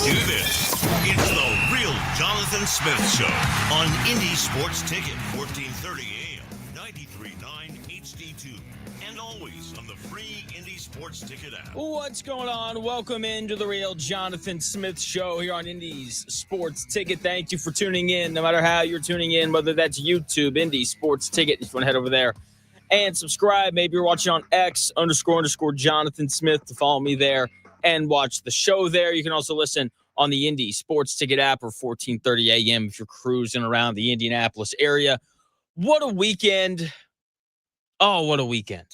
do this. It's the Real Jonathan Smith Show on Indy Sports Ticket, 1430 AM, 93.9 HD2, and always on the free Indy Sports Ticket app. What's going on? Welcome into the Real Jonathan Smith Show here on Indy's Sports Ticket. Thank you for tuning in, no matter how you're tuning in, whether that's YouTube, Indy Sports Ticket. If you want to head over there and subscribe, maybe you're watching on X _ Jonathan Smith to follow me there and watch the show there. You can also listen on the Indy Sports Ticket app or 1430 AM if you're cruising around the Indianapolis area. What a weekend. Oh, what a weekend.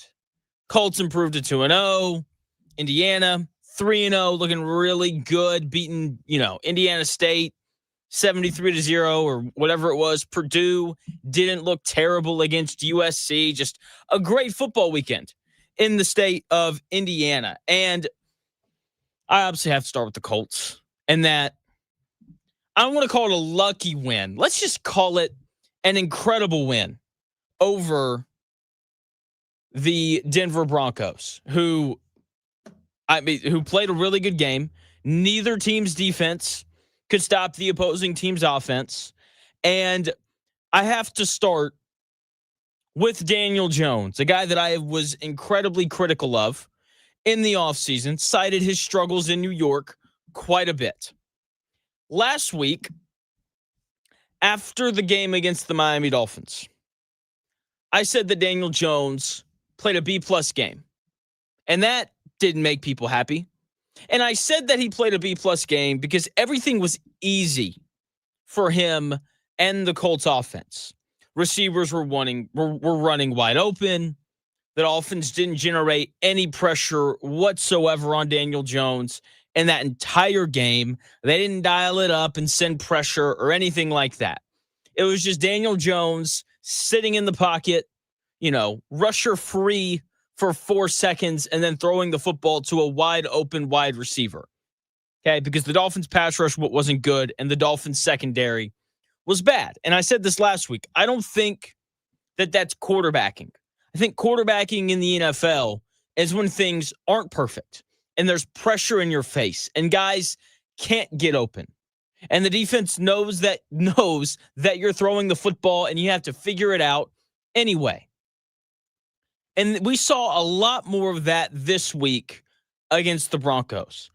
Colts improved to 2-0. Indiana 3-0, looking really good, beating, Indiana State 73-0 or whatever it was. Purdue didn't look terrible against USC. Just a great football weekend in the state of Indiana. And I obviously have to start with the Colts. And that, I don't want to call it a lucky win. Let's just call it an incredible win over the Denver Broncos, who played a really good game. Neither team's defense could stop the opposing team's offense. And I have to start with Daniel Jones, a guy that I was incredibly critical of in the offseason, cited his struggles in New York quite a bit. Last week, after the game against the Miami Dolphins, I said that Daniel Jones played a B-plus game. And that didn't make people happy. And I said that he played a B-plus game because everything was easy for him and the Colts offense. Receivers were running wide open. The Dolphins didn't generate any pressure whatsoever on Daniel Jones in that entire game. They didn't dial it up and send pressure or anything like that. It was just Daniel Jones sitting in the pocket, rusher free for 4 seconds and then throwing the football to a wide open wide receiver. Okay, because the Dolphins pass rush wasn't good and the Dolphins secondary was bad. And I said this last week. I don't think that that's quarterbacking. I think quarterbacking in the NFL is when things aren't perfect and there's pressure in your face and guys can't get open. And the defense knows that you're throwing the football and you have to figure it out anyway. And we saw a lot more of that this week against the Broncos.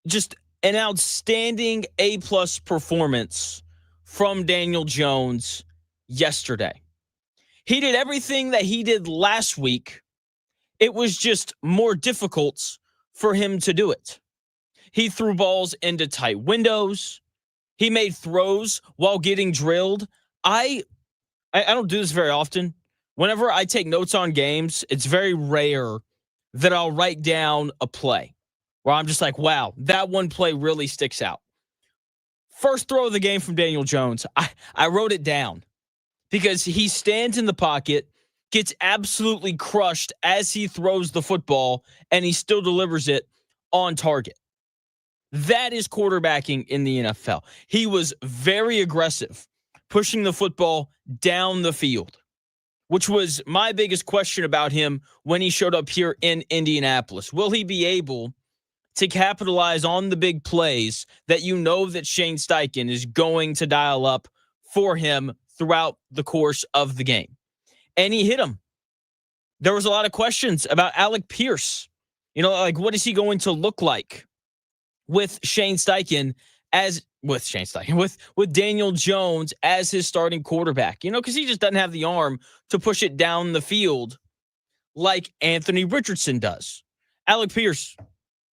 Just an outstanding A-plus performance from Daniel Jones yesterday. He did everything that he did last week. It was just more difficult for him to do it. He threw balls into tight windows. He made throws while getting drilled. I don't do this very often. Whenever I take notes on games, it's very rare that I'll write down a play where I'm just like, wow, that one play really sticks out. First throw of the game from Daniel Jones, I wrote it down because he stands in the pocket, gets absolutely crushed as he throws the football, and he still delivers it on target. That is quarterbacking in the NFL. He was very aggressive, pushing the football down the field, which was my biggest question about him when he showed up here in Indianapolis. Will he be able to capitalize on the big plays that that Shane Steichen is going to dial up for him throughout the course of the game? And he hit him. There was a lot of questions about Alec Pierce. What is he going to look like with Shane Steichen with Daniel Jones as his starting quarterback, because he just doesn't have the arm to push it down the field like Anthony Richardson does. Alec Pierce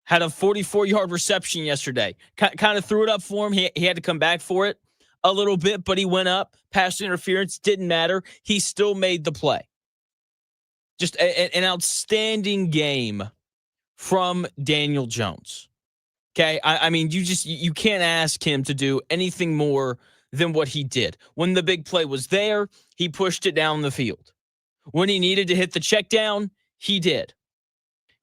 had a 44-yard reception yesterday. Kind of threw it up for him. He had to come back for it a little bit, but he went up. Pass interference didn't matter. He still made the play. Just an outstanding game from Daniel Jones. Okay, I mean, you can't ask him to do anything more than what he did. When the big play was there, he pushed it down the field. When he needed to hit the check down, he did.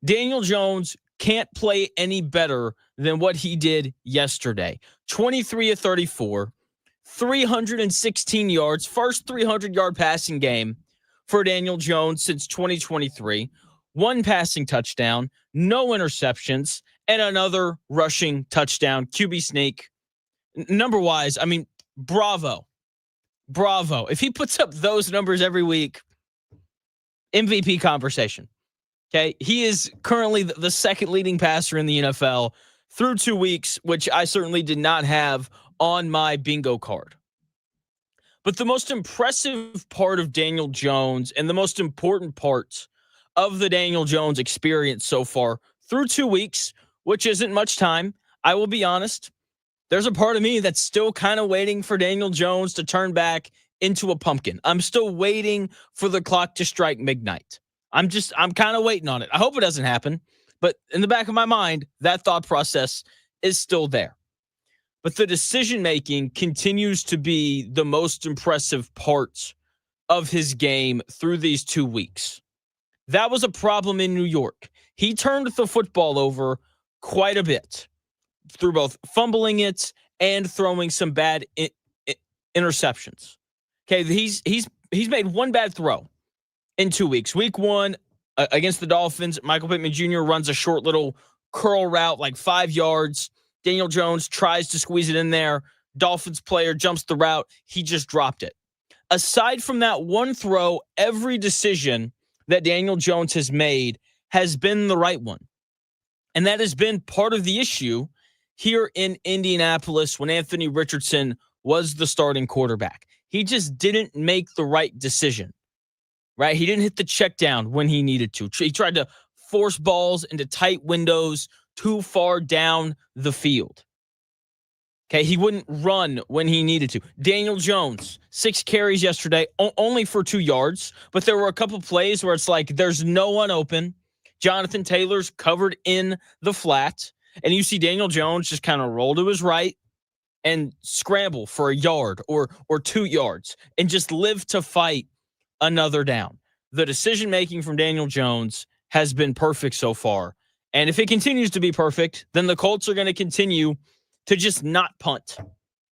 Daniel Jones can't play any better than what he did yesterday. 23 of 34, 316 yards, first 300-yard passing game for Daniel Jones since 2023. One passing touchdown, no interceptions, and another rushing touchdown. QB sneak. Number-wise, I mean, bravo. Bravo. If he puts up those numbers every week, MVP conversation. Okay. He is currently the second leading passer in the NFL through 2 weeks, which I certainly did not have on my bingo card. But the most impressive part of Daniel Jones and the most important part of the Daniel Jones experience so far through 2 weeks, which isn't much time, I will be honest, there's a part of me that's still kind of waiting for Daniel Jones to turn back into a pumpkin. I'm still waiting for the clock to strike midnight. I'm kind of waiting on it. I hope it doesn't happen, but in the back of my mind, that thought process is still there. But the decision-making continues to be the most impressive part of his game through these 2 weeks. That was a problem in New York. He turned the football over quite a bit through both fumbling it and throwing some bad interceptions. Okay, he's made one bad throw in 2 weeks. Week 1 against the Dolphins, Michael Pittman Jr. runs a short little curl route, like 5 yards. Daniel Jones tries to squeeze it in there. Dolphins player jumps the route. He just dropped it. Aside from that one throw, every decision that Daniel Jones has made has been the right one. And that has been part of the issue here in Indianapolis when Anthony Richardson was the starting quarterback. He just didn't make the right decision, right? He didn't hit the check down when he needed to. He tried to force balls into tight windows too far down the field. Okay, he wouldn't run when he needed to. Daniel Jones, 6 carries yesterday, only for 2 yards, but there were a couple plays where it's like there's no one open. Jonathan Taylor's covered in the flat, and you see Daniel Jones just kind of roll to his right and scramble for a yard or 2 yards and just live to fight another down. The decision-making from Daniel Jones has been perfect so far. And if it continues to be perfect, then the Colts are going to continue to just not punt.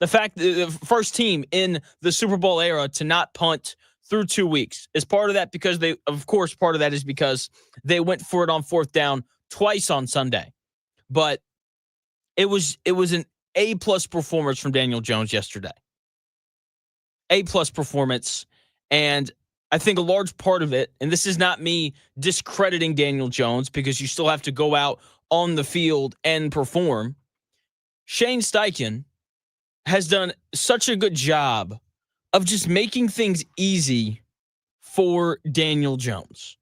The fact that the first team in the Super Bowl era to not punt through 2 weeks is part of that because part of that is because they went for it on 4th down twice on Sunday. But it was an A+ performance from Daniel Jones yesterday. A+ performance. And I think a large part of it, and this is not me discrediting Daniel Jones because you still have to go out on the field and perform. Shane Steichen has done such a good job of just making things easy for Daniel Jones.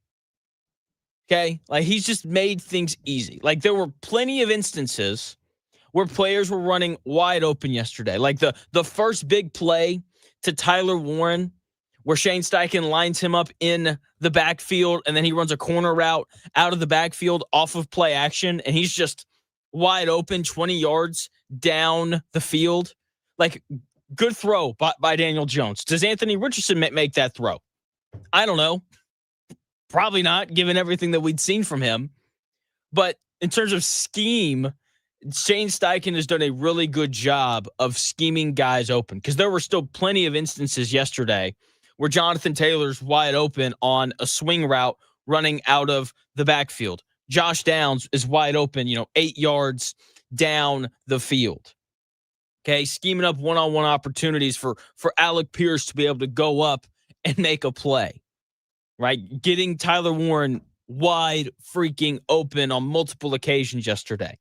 Okay? Like, he's just made things easy. Like, there were plenty of instances where players were running wide open yesterday. Like the first big play to Tyler Warren, where Shane Steichen lines him up in the backfield, and then he runs a corner route out of the backfield off of play action, and he's just wide open 20 yards down the field. Like, good throw by Daniel Jones. Does Anthony Richardson make that throw? I don't know. Probably not, given everything that we'd seen from him. But in terms of scheme, Shane Steichen has done a really good job of scheming guys open, because there were still plenty of instances yesterday where Jonathan Taylor's wide open on a swing route running out of the backfield. Josh Downs is wide open, 8 yards down the field. Okay, scheming up one-on-one opportunities for Alec Pierce to be able to go up and make a play, right? Getting Tyler Warren wide freaking open on multiple occasions yesterday.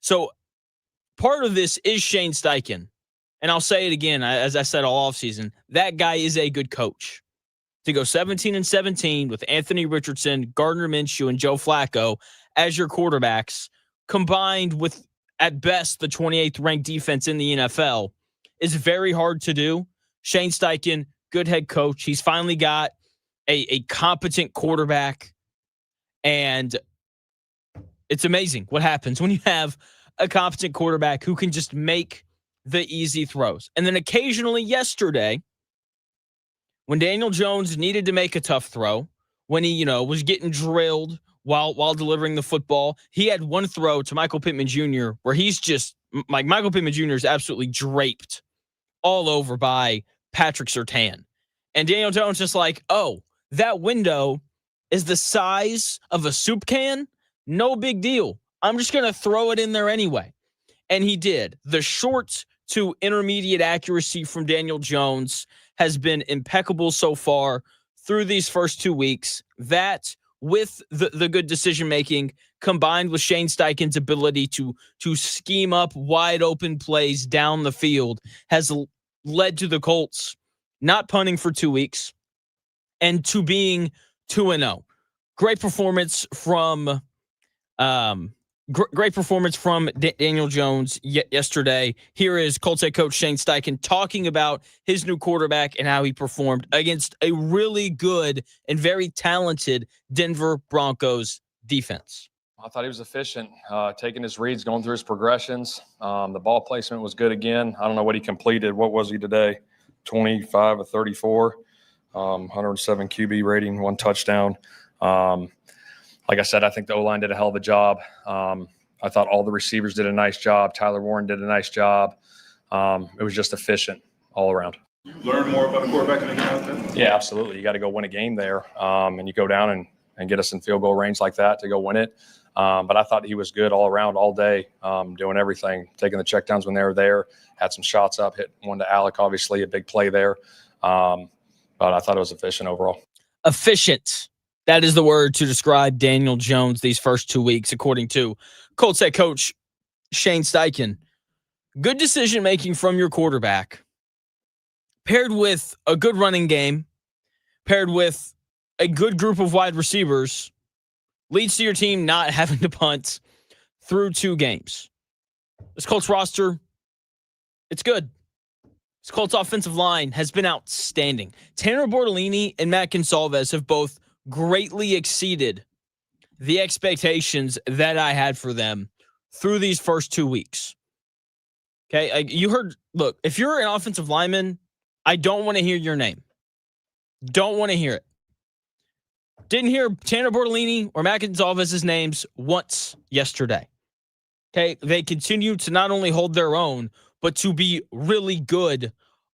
So part of this is Shane Steichen. And I'll say it again, as I said all offseason, that guy is a good coach. To go 17-17 with Anthony Richardson, Gardner Minshew, and Joe Flacco as your quarterbacks, combined with, at best, the 28th ranked defense in the NFL, is very hard to do. Shane Steichen, good head coach. He's finally got a competent quarterback. And it's amazing what happens when you have a competent quarterback who can just make the easy throws. And then occasionally yesterday, when Daniel Jones needed to make a tough throw, when he, was getting drilled while delivering the football, he had one throw to Michael Pittman Jr. where he's just, like, Michael Pittman Jr. is absolutely draped all over by Patrick Surtain. And Daniel Jones just like, oh, that window is the size of a soup can? No big deal. I'm just going to throw it in there anyway. And he did. The short to intermediate accuracy from Daniel Jones has been impeccable so far through these first 2 weeks. That, with the good decision-making, combined with Shane Steichen's ability to scheme up wide open plays down the field, has led to the Colts not punting for 2 weeks and to being 2-0. Great performance from Daniel Jones yesterday. Here is Colts head coach Shane Steichen talking about his new quarterback and how he performed against a really good and very talented Denver Broncos defense. I thought he was efficient, taking his reads, going through his progressions. The ball placement was good again. I don't know what he completed. What was he today? 25 of 34, 107 QB rating, 1 touchdown. Like I said, I think the O-line did a hell of a job. I thought all the receivers did a nice job. Tyler Warren did a nice job. It was just efficient all around. You learn more about a quarterback in a game out there? Yeah, absolutely. You got to go win a game there, and you go down and get us in field goal range like that to go win it. But I thought he was good all around all day, doing everything, taking the checkdowns when they were there, had some shots up, hit one to Alec, obviously, a big play there. But I thought it was efficient overall. Efficient. That is the word to describe Daniel Jones these first 2 weeks, according to Colts head coach Shane Steichen. Good decision-making from your quarterback, paired with a good running game, paired with a good group of wide receivers, leads to your team not having to punt through 2 games. This Colts roster, it's good. This Colts offensive line has been outstanding. Tanner Bortolini and Matt Gonsalves have both greatly exceeded the expectations that I had for them through these first 2 weeks. Okay, you heard, look, if you're an offensive lineman, I don't want to hear your name. Don't want to hear it. Didn't hear Tanner Bortolini or Matt Gonsalves' names once yesterday. Okay, they continue to not only hold their own, but to be really good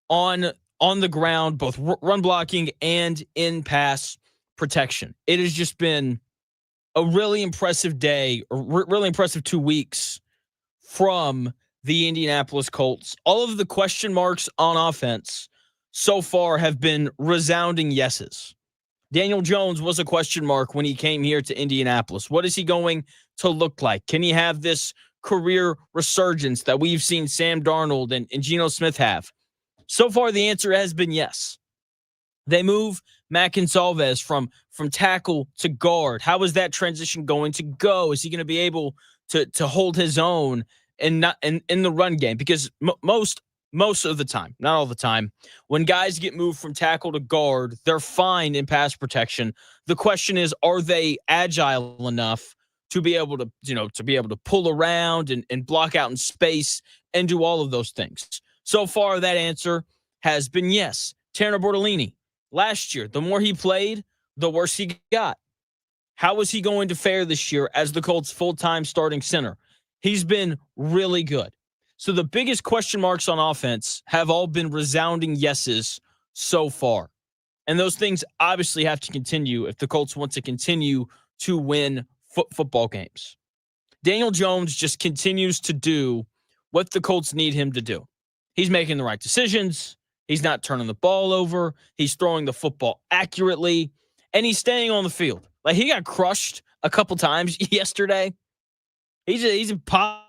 on the ground, both run blocking and in pass protection. It has just been a really impressive day, or really impressive 2 weeks from the Indianapolis Colts. All of the question marks on offense so far have been resounding yeses. Daniel Jones was a question mark when he came here to Indianapolis. What is he going to look like? Can he have this career resurgence that we've seen Sam Darnold and Geno Smith have? So far, the answer has been yes. They move Matt Gonsalves from tackle to guard. How is that transition going to go? Is he going to be able to hold his own and not in the run game? Because most of the time, not all the time, when guys get moved from tackle to guard, they're fine in pass protection. The question is, are they agile enough to be able to pull around and block out in space and do all of those things? So far, that answer has been yes. Tanner Bortolini, last year, the more he played, the worse he got. How is he going to fare this year as the Colts' full-time starting center? He's been really good. So the biggest question marks on offense have all been resounding yeses so far. And those things obviously have to continue if the Colts want to continue to win football games. Daniel Jones just continues to do what the Colts need him to do. He's making the right decisions. He's not turning the ball over. He's throwing the football accurately. And he's staying on the field. Like, he got crushed a couple times yesterday. He's popped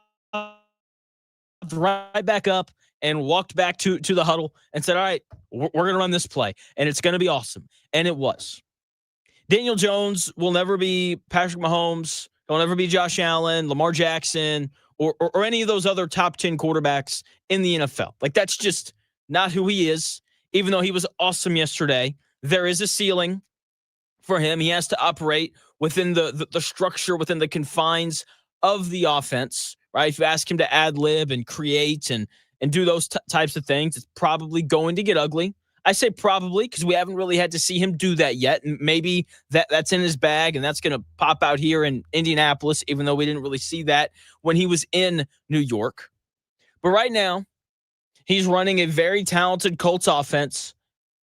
right back up and walked back to the huddle and said, all right, we're going to run this play, and it's going to be awesome. And it was. Daniel Jones will never be Patrick Mahomes. He'll never be Josh Allen, Lamar Jackson, or any of those other top 10 quarterbacks in the NFL. Like, that's just not who he is. Even though he was awesome yesterday, there is a ceiling for him. He has to operate within the structure, within the confines of the offense, right? If you ask him to ad-lib and create and do those types of things, it's probably going to get ugly. I say probably because we haven't really had to see him do that yet. And maybe that's in his bag, and that's going to pop out here in Indianapolis, even though we didn't really see that when he was in New York. But right now, he's running a very talented Colts offense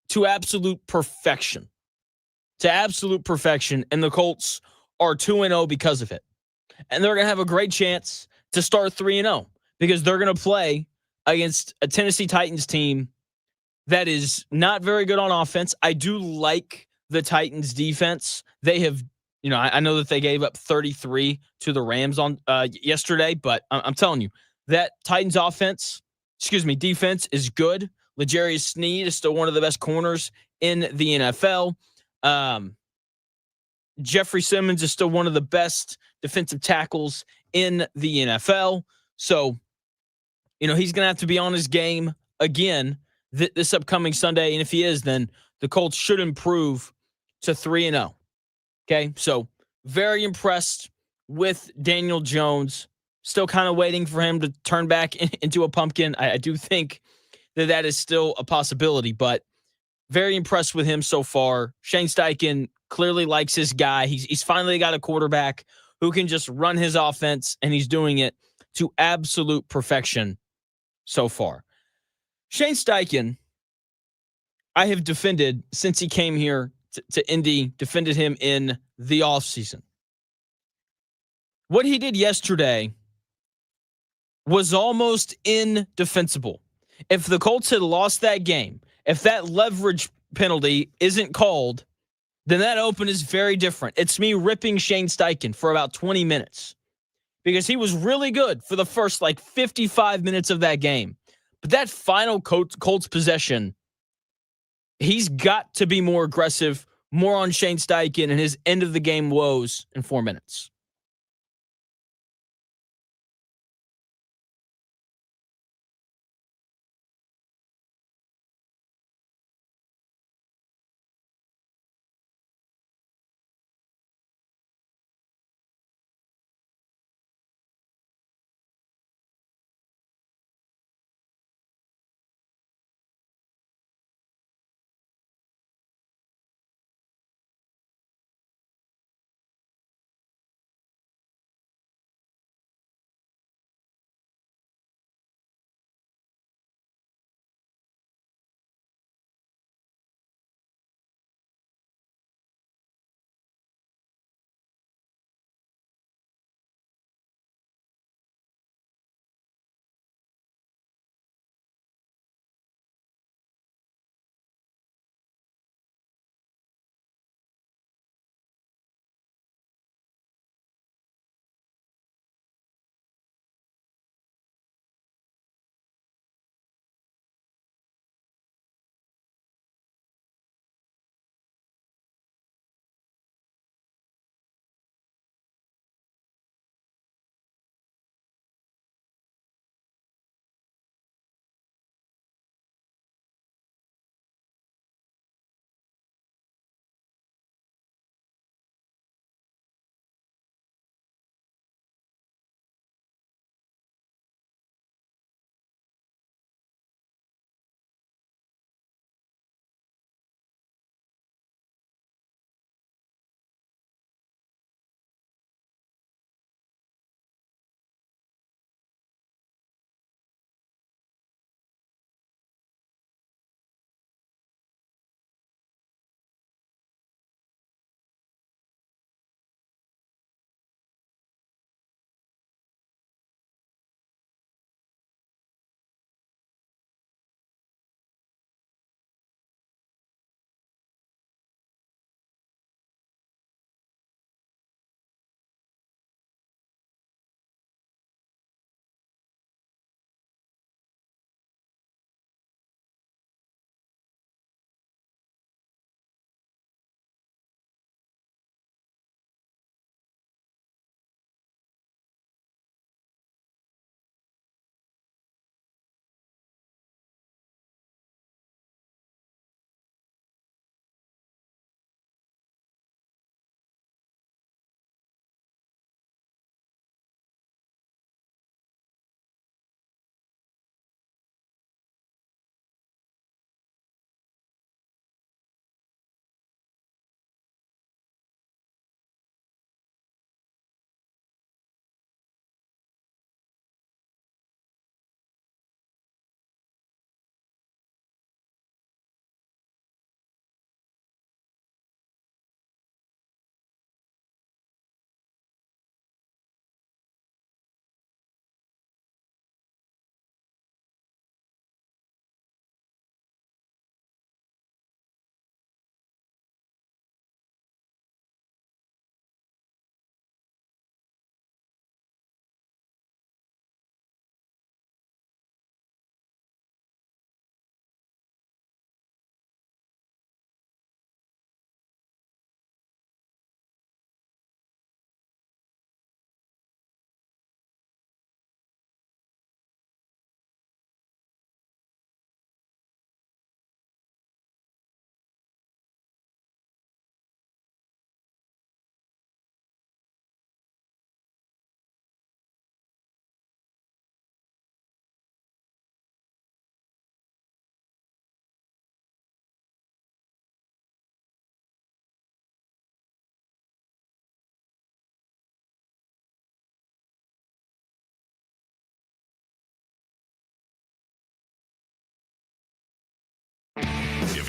to absolute perfection. And the Colts are 2-0 because of it. and they're going to have a great chance to start 3-0 because they're going to play against a Tennessee Titans team that is not very good on offense. I do like the Titans defense. They have, I know that they gave up 33 to the Rams on yesterday, but I'm telling you, that Titans defense is good. L'Jarius Sneed is still one of the best corners in the NFL. Jeffrey Simmons is still one of the best defensive tackles in the NFL. So, he's going to have to be on his game again this upcoming Sunday. And if he is, then the Colts should improve to 3-0. Okay. So very impressed with Daniel Jones. Still kind of waiting for him to turn back into a pumpkin. I do think that is still a possibility, but very impressed with him so far. Shane Steichen clearly likes his guy. He's finally got a quarterback who can just run his offense, and he's doing it to absolute perfection so far. Shane Steichen, I have defended since he came here to Indy, defended him in the offseason. What he did yesterday was almost indefensible. If the Colts had lost that game, if that leverage penalty isn't called, then that open is very different. It's me ripping Shane Steichen for about 20 minutes because he was really good for the first 55 minutes of that game. But that final Colts possession, he's got to be more aggressive, more on Shane Steichen and his end of the game woes in 4 minutes.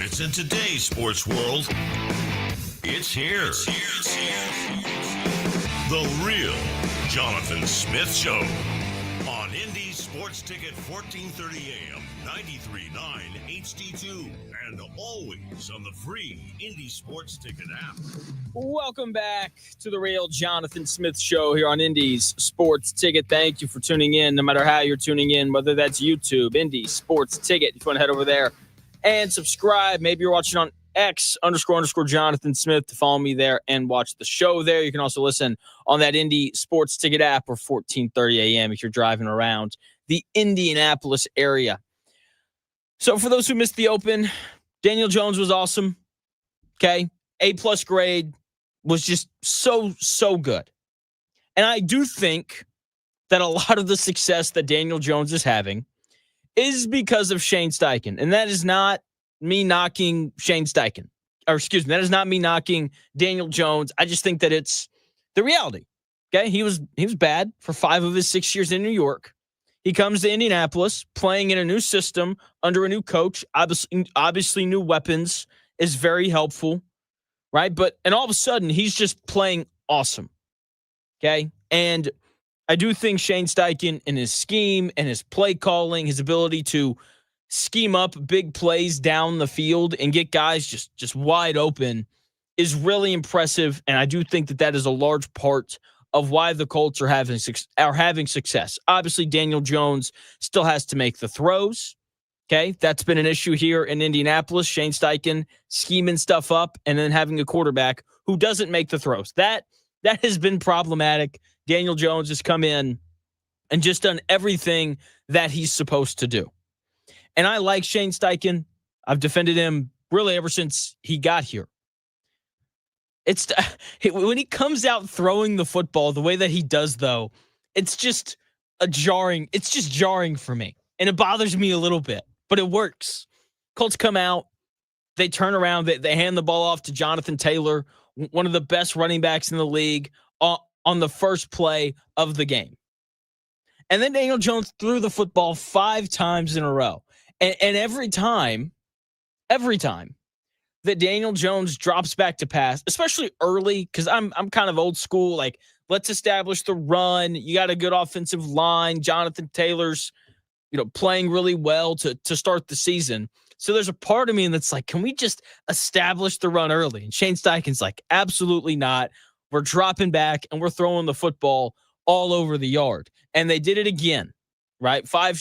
fits in today's sports world. It's here. The Real Jonathan Smith Show on Indy Sports Ticket 1430 AM, 93.9 HD2, and always on the free Indy Sports Ticket app. Welcome back to the Real Jonathan Smith Show here on Indy's Sports Ticket. Thank you for tuning in, no matter how you're tuning in, whether that's YouTube, Indy Sports Ticket. If you want to head over there and subscribe, maybe you're watching on X__Jonathan Smith to follow me there and watch the show there. You can also listen on that Indy Sports Ticket app or 1430 AM if you're driving around the Indianapolis area. So for those who missed the Open, Daniel Jones was awesome. Okay. A+ grade, was just so good. And I do think that a lot of the success that Daniel Jones is having is because of Shane Steichen. And that is not me knocking Shane Steichen. Or excuse me, that is not me knocking Daniel Jones. I just think that it's the reality. Okay? He was bad for 5 of his 6 years in New York. He comes to Indianapolis playing in a new system under a new coach. Obviously new weapons is very helpful. Right? And all of a sudden, he's just playing awesome. Okay? And I do think Shane Steichen in his scheme and his play calling, his ability to scheme up big plays down the field and get guys just wide open is really impressive. And I do think that is a large part of why the Colts are having success. Obviously, Daniel Jones still has to make the throws. Okay, that's been an issue here in Indianapolis. Shane Steichen scheming stuff up and then having a quarterback who doesn't make the throws. That has been problematic. Daniel Jones has come in and just done everything that he's supposed to do. And I like Shane Steichen. I've defended him really ever since he got here. It's when he comes out throwing the football the way that he does, though, it's just jarring for me. And it bothers me a little bit. But it works. Colts come out. They turn around. They hand the ball off to Jonathan Taylor, one of the best running backs in the league, on the first play of the game. And then Daniel Jones threw the football 5 times in a row. And every time that Daniel Jones drops back to pass, especially early, because I'm kind of old school, like, let's establish the run. You got a good offensive line. Jonathan Taylor's playing really well to start the season. So there's a part of me that's like, can we just establish the run early? And Shane Steichen's like, absolutely not. We're dropping back and we're throwing the football all over the yard. And they did it again, right? Five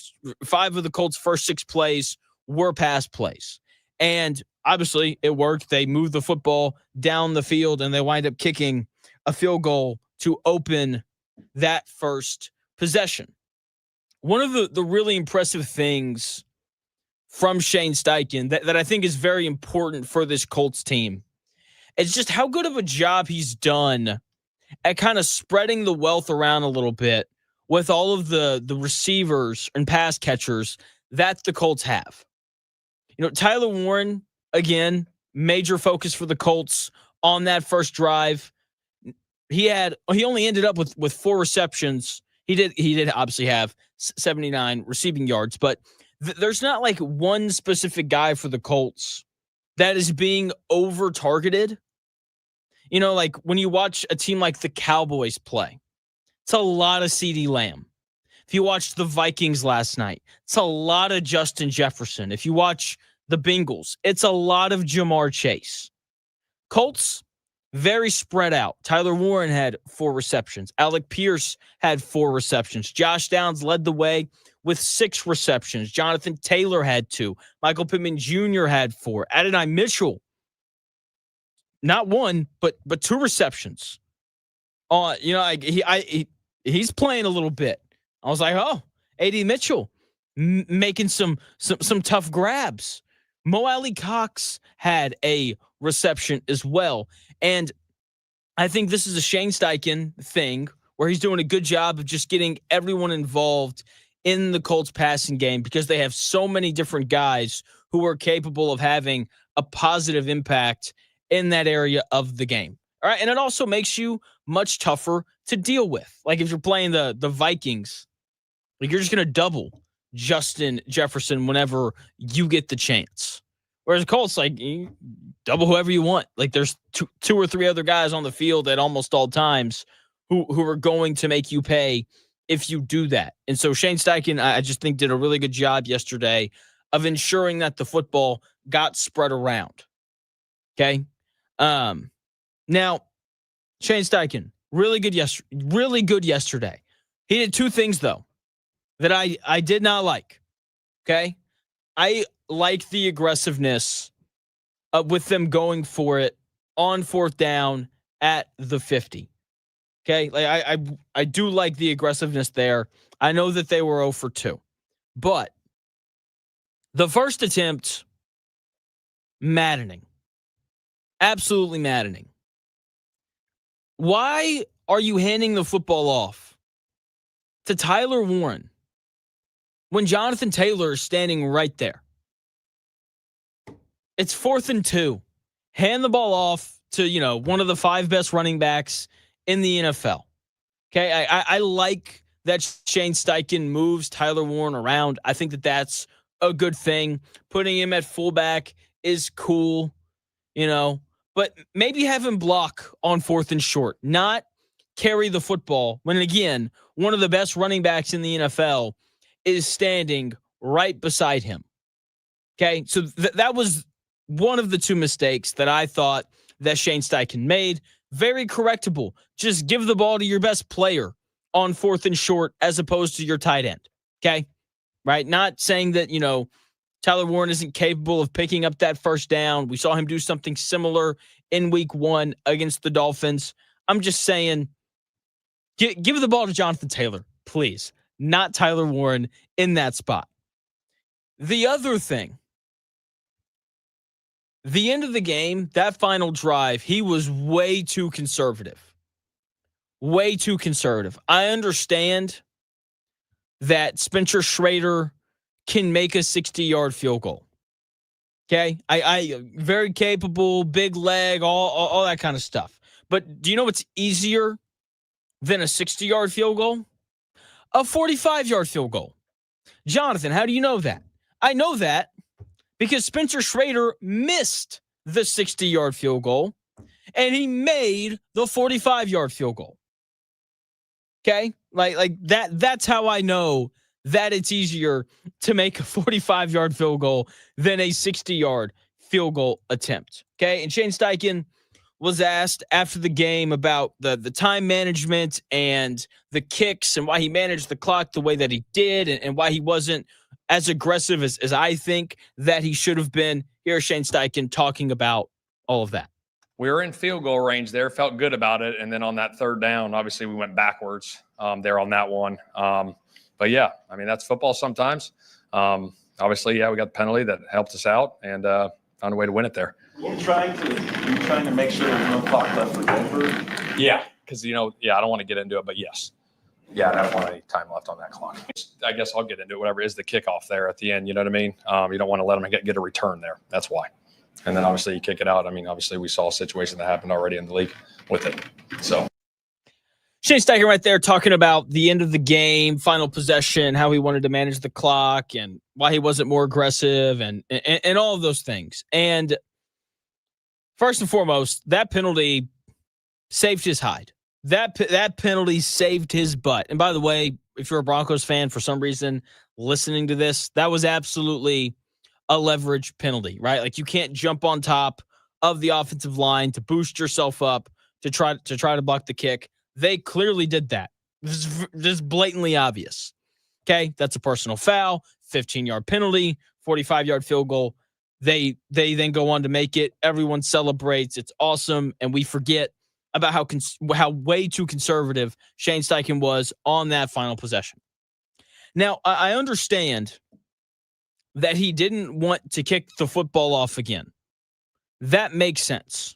of the Colts' first 6 plays were pass plays. And obviously it worked. They moved the football down the field and they wind up kicking a field goal to open that first possession. One of the really impressive things from Shane Steichen that I think is very important for this Colts team is just how good of a job he's done at kind of spreading the wealth around a little bit with all of the receivers and pass catchers that the Colts have. Tyler Warren, again, major focus for the Colts on that first drive. He only ended up with 4 receptions. He did obviously have 79 receiving yards, but there's not like one specific guy for the Colts that is being over targeted. Like when you watch a team like the Cowboys play, it's a lot of CeeDee Lamb. If you watched the Vikings last night, it's a lot of Justin Jefferson. If you watch the Bengals, it's a lot of Jamar Chase. Colts, very spread out. Tyler Warren had 4 receptions. Alec Pierce had 4 receptions. Josh Downs led the way with 6 receptions. Jonathan Taylor had 2. Michael Pittman Jr. had 4. Adonai Mitchell, not 1, but 2 receptions. He's playing a little bit. I was like, oh, AD Mitchell making some tough grabs. Mo Alley Cox had a reception as well. And I think this is a Shane Steichen thing where he's doing a good job of just getting everyone involved in the Colts passing game because they have so many different guys who are capable of having a positive impact in that area of the game. All right. And it also makes you much tougher to deal with. Like if you're playing the Vikings, like you're just going to double Justin Jefferson whenever you get the chance. Whereas the Colts, like, you double whoever you want. Like, there's two or three other guys on the field at almost all times who are going to make you pay if you do that. And so Shane Steichen, I just think, did a really good job yesterday of ensuring that the football got spread around. Okay. Now, Shane Steichen, really good yesterday. He did two things, though, that I did not like. Okay. I like the aggressiveness with them going for it on fourth down at the 50. Okay. Like I do like the aggressiveness there. I know that they were 0 for 2, but the first attempt, maddening. Absolutely maddening. Why are you handing the football off to Tyler Warren when Jonathan Taylor is standing right there? It's 4th and 2. Hand the ball off to, one of the 5 best running backs in the NFL. Okay, I like that Shane Steichen moves Tyler Warren around. I think that that's a good thing. Putting him at fullback is cool, but maybe have him block on 4th and short, not carry the football when, again, one of the best running backs in the NFL is standing right beside him. Okay, so that was one of the two mistakes that I thought that Shane Steichen made. Very correctable. Just give the ball to your best player on 4th and short as opposed to your tight end. Okay, right? Not saying that, Tyler Warren isn't capable of picking up that first down. We saw him do something similar in week 1 against the Dolphins. I'm just saying, give the ball to Jonathan Taylor, please. Not Tyler Warren in that spot. The other thing, the end of the game, that final drive, he was way too conservative. Way too conservative. I understand that Spencer Schrader can make a 60-yard field goal. Okay? I very capable, big leg, all that kind of stuff. But do you know what's easier than a 60-yard field goal? A 45-yard field goal. Jonathan, how do you know that? I know that because Spencer Schrader missed the 60-yard field goal and he made the 45-yard field goal. Okay? Like that's how I know that it's easier to make a 45-yard field goal than a 60-yard field goal attempt. Okay? And Shane Steichen was asked after the game about the time management and the kicks and why he managed the clock the way that he did and why he wasn't as aggressive as I think that he should have been. Here's Shane Steichen talking about all of that. We were in field goal range there, felt good about it. And then on that third down, obviously we went backwards there on that one. But yeah, I mean, that's football sometimes. Obviously, yeah, we got the penalty that helped us out and found a way to win it there. You're trying to make sure there's no clock left for Denver? Yeah, because, I don't want to get into it, but yes. Yeah, I don't want any time left on that clock. I guess I'll get into it. Whatever is the kickoff there at the end, you know what I mean? You don't want to let them get a return there. That's why. And then obviously you kick it out. I mean, obviously we saw a situation that happened already in the league with it. So Shane Steichen right there talking about the end of the game, final possession, how he wanted to manage the clock and why he wasn't more aggressive and all of those things. And first and foremost, that penalty saved his hide. That penalty saved his butt. And by the way, if you're a Broncos fan for some reason listening to this, that was absolutely a leverage penalty, right? Like you can't jump on top of the offensive line to boost yourself up to try to block the kick. They clearly did that. This is blatantly obvious. Okay, that's a personal foul, 15-yard penalty, 45-yard field goal. They then go on to make it. Everyone celebrates. It's awesome, and we forget about how way too conservative Shane Steichen was on that final possession. Now, I understand that he didn't want to kick the football off again. That makes sense.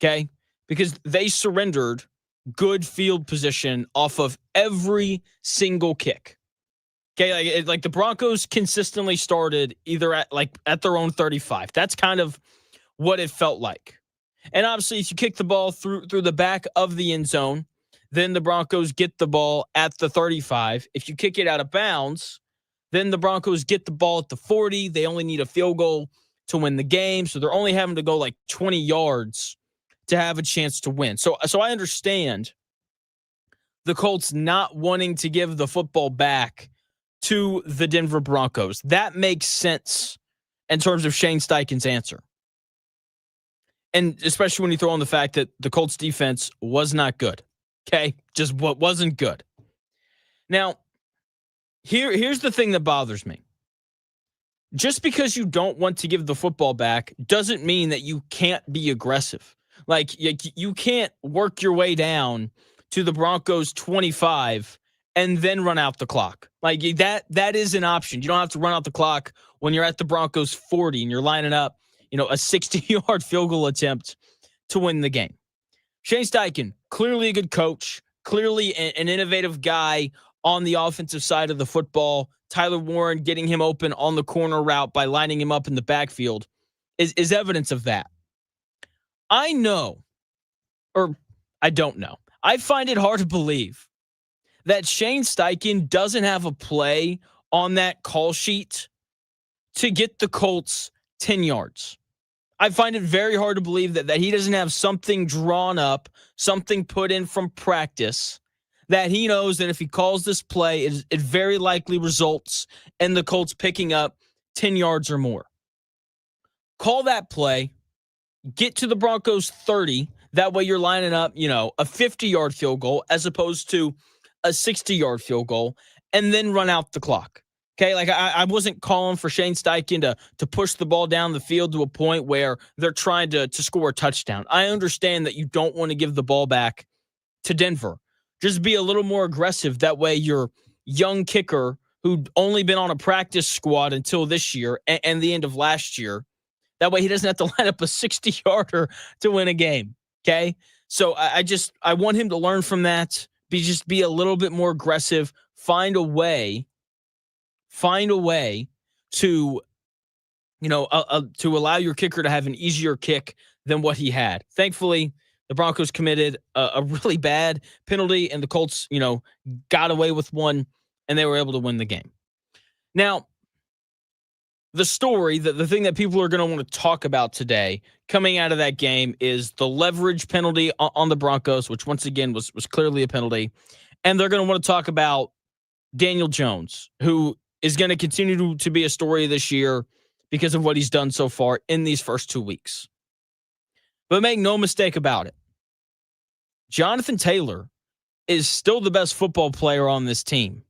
Okay? Because they surrendered good field position off of every single kick. Okay, like the Broncos consistently started either at their own 35. That's kind of what it felt like. And obviously, if you kick the ball through the back of the end zone, then the Broncos get the ball at the 35. If you kick it out of bounds, then the Broncos get the ball at the 40. They only need a field goal to win the game. So they're only having to go like 20 yards to have a chance to win. So I understand the Colts not wanting to give the football back to the Denver Broncos. That makes sense in terms of Shane Steichen's answer. And especially when you throw on the fact that the Colts defense was not good. Okay? Just what wasn't good. Now, here's the thing that bothers me. Just because you don't want to give the football back doesn't mean that you can't be aggressive. Like, you can't work your way down to the Broncos 25 and then run out the clock. Like, that is an option. You don't have to run out the clock when you're at the Broncos 40 and you're lining up, a 60-yard field goal attempt to win the game. Shane Steichen, clearly a good coach, clearly an innovative guy on the offensive side of the football. Tyler Warren getting him open on the corner route by lining him up in the backfield is evidence of that. I know, or I don't know. I find it hard to believe that Shane Steichen doesn't have a play on that call sheet to get the Colts 10 yards. I find it very hard to believe that he doesn't have something drawn up, something put in from practice, that he knows that if he calls this play, it very likely results in the Colts picking up 10 yards or more. Call that play, get to the Broncos 30. That way you're lining up, a 50-yard field goal as opposed to a 60-yard field goal, and then run out the clock. Okay, like I wasn't calling for Shane Steichen to push the ball down the field to a point where they're trying to score a touchdown. I understand that you don't want to give the ball back to Denver. Just be a little more aggressive. That way your young kicker, who'd only been on a practice squad until this year and the end of last year, that way he doesn't have to line up a 60-yarder to win a game. Okay, so I want him to learn from that. Be a little bit more aggressive. Find a way to, to allow your kicker to have an easier kick than what he had. Thankfully, the Broncos committed a really bad penalty, and the Colts, got away with one, and they were able to win the game. Now, the story, the thing that people are going to want to talk about today coming out of that game is the leverage penalty on the Broncos, which once again was clearly a penalty. And they're going to want to talk about Daniel Jones, who is going to continue to be a story this year because of what he's done so far in these first 2 weeks. But make no mistake about it, Jonathan Taylor is still the best football player on this team.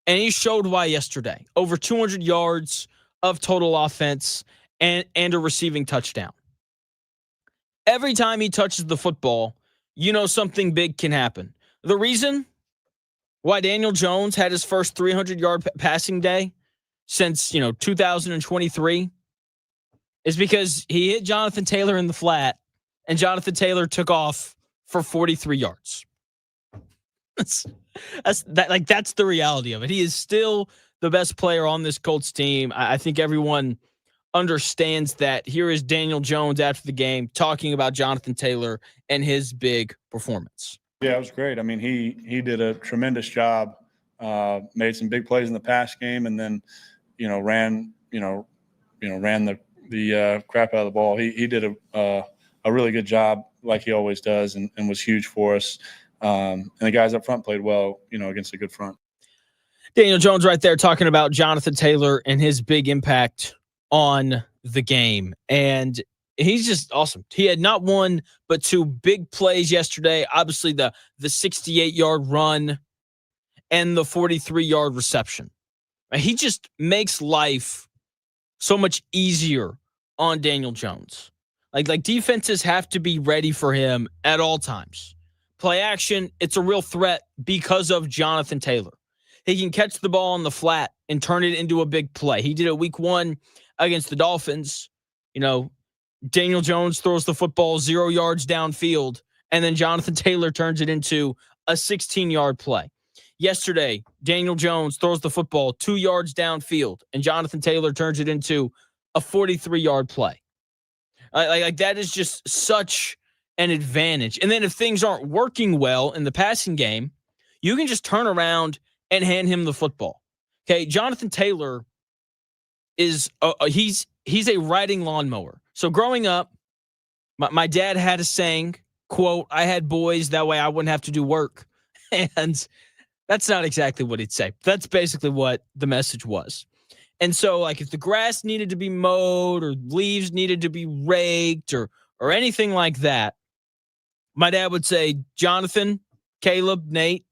And he showed why yesterday. Over 200 yards of total offense and a receiving touchdown. Every time he touches the football, something big can happen. The reason why Daniel Jones had his first 300-yard passing day since, 2023 is because he hit Jonathan Taylor in the flat, and Jonathan Taylor took off for 43 yards. That's the reality of it. He is still the best player on this Colts team. I think everyone understands that. Here is Daniel Jones after the game talking about Jonathan Taylor and his big performance. Yeah, it was great. I mean, he did a tremendous job. Made some big plays in the pass game, and then, ran the crap out of the ball. He did a really good job, like he always does, and was huge for us. And the guys up front played well, against a good front. Daniel Jones right there talking about Jonathan Taylor and his big impact on the game. And he's just awesome. He had not one, but two big plays yesterday. Obviously, the 68-yard run and the 43-yard reception. He just makes life so much easier on Daniel Jones. Like defenses have to be ready for him at all times. Play action, it's a real threat because of Jonathan Taylor. He can catch the ball on the flat and turn it into a big play. He did it week 1 against the Dolphins. Daniel Jones throws the football 0 yards downfield, and then Jonathan Taylor turns it into a 16-yard play. Yesterday, Daniel Jones throws the football 2 yards downfield, and Jonathan Taylor turns it into a 43-yard play. Like that is just such an advantage. And then if things aren't working well in the passing game, you can just turn around and hand him the football. Okay, Jonathan Taylor is he's a riding lawnmower. So growing up, my dad had a saying, quote, I had boys, that way I wouldn't have to do work. And that's not exactly what he'd say. That's basically what the message was. And so, like, if the grass needed to be mowed or leaves needed to be raked or anything like that, my dad would say, Jonathan, Caleb, Nate,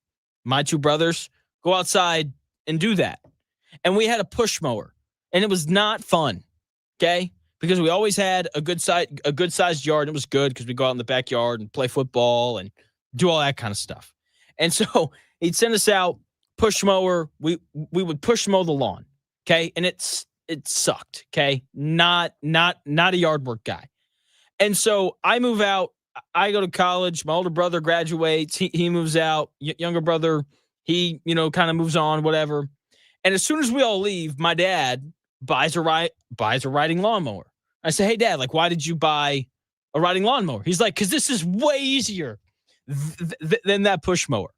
my two brothers, go outside and do that. And we had a push mower, and it was not fun, okay? Because we always had a good sized yard. And it was good because we go out in the backyard and play football and do all that kind of stuff. And so he'd send us out, push mower. We would push mow the lawn, okay? And it sucked, okay? Not a yard work guy. And so I move out. I go to college. My older brother graduates. He moves out. Younger brother, he kind of moves on, whatever. And as soon as we all leave, my dad buys a riding lawnmower. I say, hey, Dad, like, why did you buy a riding lawnmower? He's like, because this is way easier than that push mower.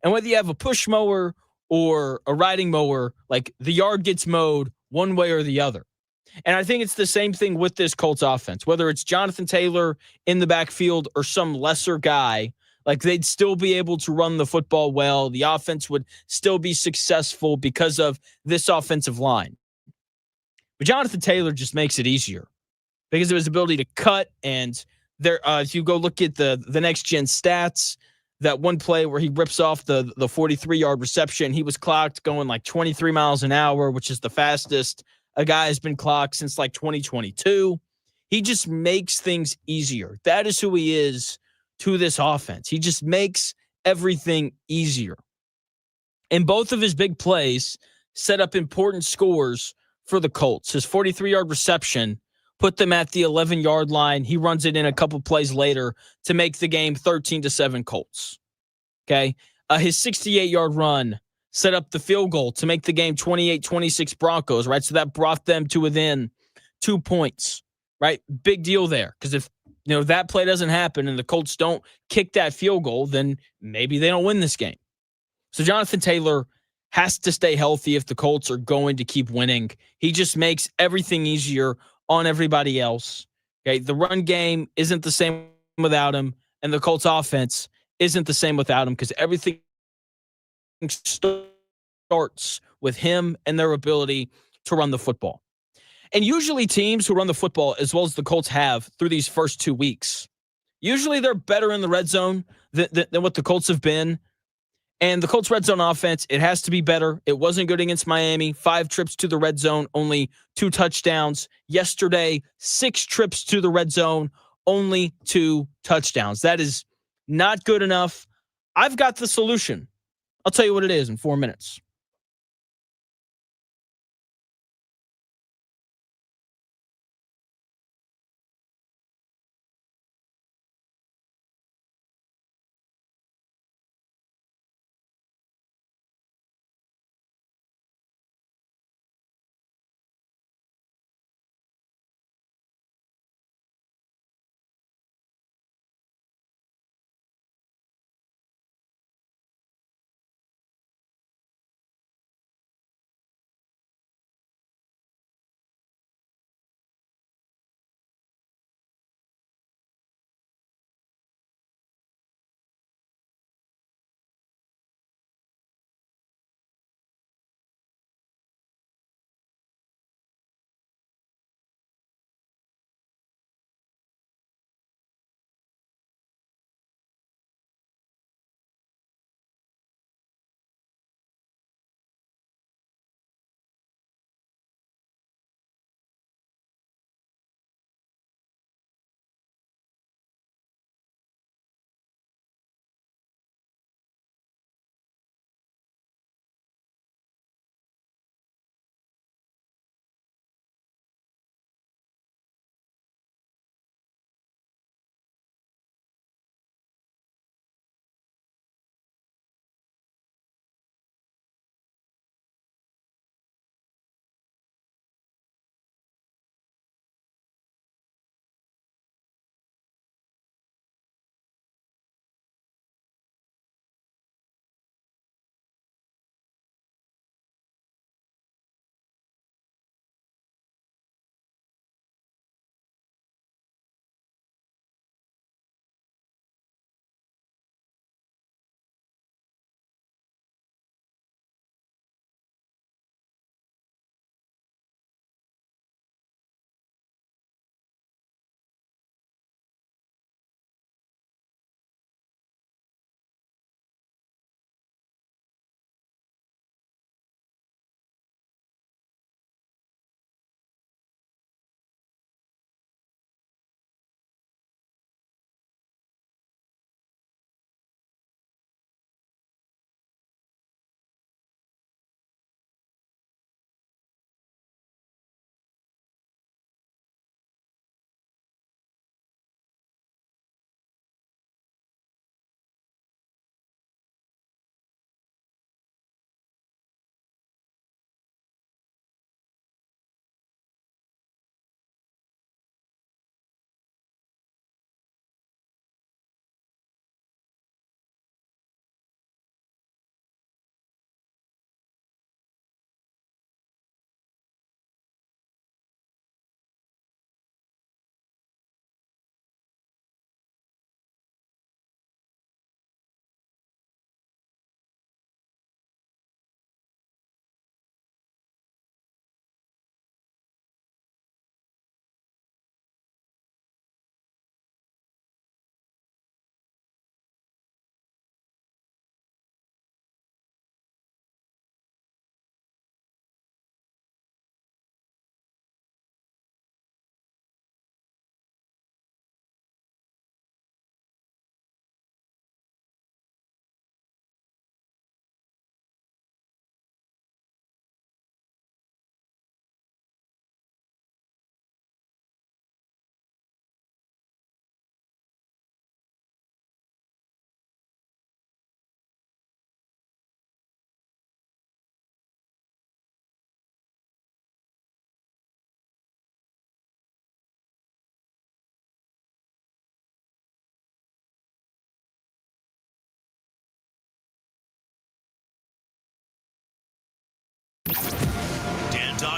And whether you have a push mower or a riding mower, like, the yard gets mowed one way or the other. And I think it's the same thing with this Colts offense, whether it's Jonathan Taylor in the backfield or some lesser guy. Like, they'd still be able to run the football well. The offense would still be successful because of this offensive line. But Jonathan Taylor just makes it easier because of his ability to cut. And there, if you go look at the next gen stats, that one play where he rips off the 43-yard reception, he was clocked going like 23 miles an hour, which is the fastest a guy has been clocked since like 2022. He just makes things easier. That is who he is to this offense. He just makes everything easier. And both of his big plays set up important scores for the Colts. His 43-yard reception put them at the 11-yard line. He runs it in a couple plays later to make the game 13-7 Colts. Okay. His 68-yard run set up the field goal to make the game 28-26 Broncos, right? So that brought them to within 2 points, right? Big deal there. Because if that play doesn't happen and the Colts don't kick that field goal, then maybe they don't win this game. So Jonathan Taylor has to stay healthy if the Colts are going to keep winning. He just makes everything easier on everybody else. Okay, the run game isn't the same without him, and the Colts offense isn't the same without him because everything starts with him and their ability to run the football. And usually teams who run the football as well as the Colts have through these first 2 weeks, usually they're better in the red zone than what the Colts have been. And the Colts red zone offense, it has to be better. It wasn't good against Miami. 5 trips to the red zone, only 2 touchdowns. Yesterday, 6 trips to the red zone, only 2 touchdowns. That is not good enough. I've got the solution. I'll tell you what it is in 4 minutes.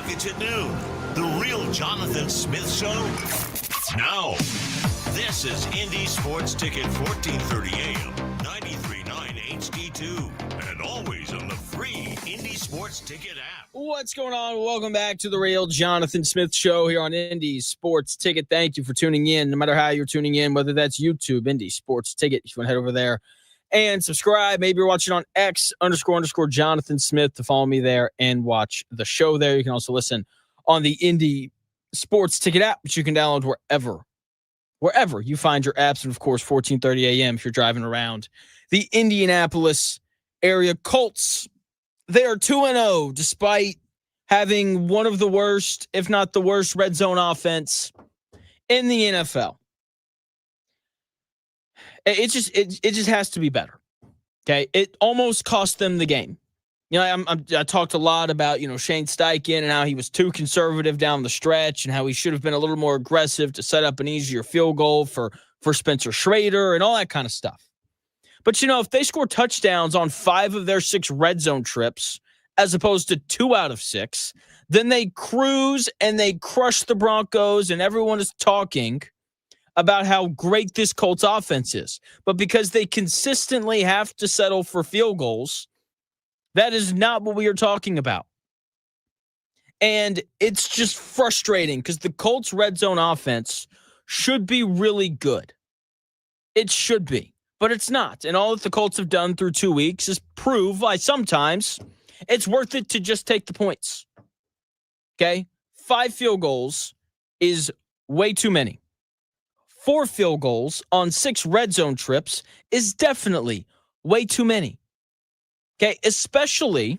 package at noon. The Real Jonathan Smith Show. Now, this is Indy Sports Ticket 1430 AM, 93.9 HD2, and always on the free Indy Sports Ticket app. What's going on? Welcome back to the Real Jonathan Smith Show here on Indy Sports Ticket. Thank you for tuning in, no matter how you're tuning in, whether that's YouTube, Indy Sports Ticket. If you want to head over there and subscribe, maybe you're watching on X__Jonathan Smith to follow me there and watch the show there. You can also listen on the Indy Sports Ticket app, which you can download wherever you find your apps. And of course, 1430 AM if you're driving around the Indianapolis area. Colts, they are 2-0 despite having one of the worst, if not the worst, red zone offense in the NFL. It just has to be better. Okay, it almost cost them the game. You know, I talked a lot about, Shane Steichen and how he was too conservative down the stretch and how he should have been a little more aggressive to set up an easier field goal for Spencer Schrader and all that kind of stuff. But, if they score touchdowns on 5 of their 6 red zone trips, as opposed to 2 out of 6, then they cruise and they crush the Broncos and everyone is talking about how great this Colts offense is. But because they consistently have to settle for field goals, that is not what we are talking about. And it's just frustrating because the Colts red zone offense should be really good. It should be, but it's not. And all that the Colts have done through 2 weeks is prove why sometimes it's worth it to just take the points. Okay? 5 field goals is way too many. 4 field goals on 6 red zone trips is definitely way too many. Okay, especially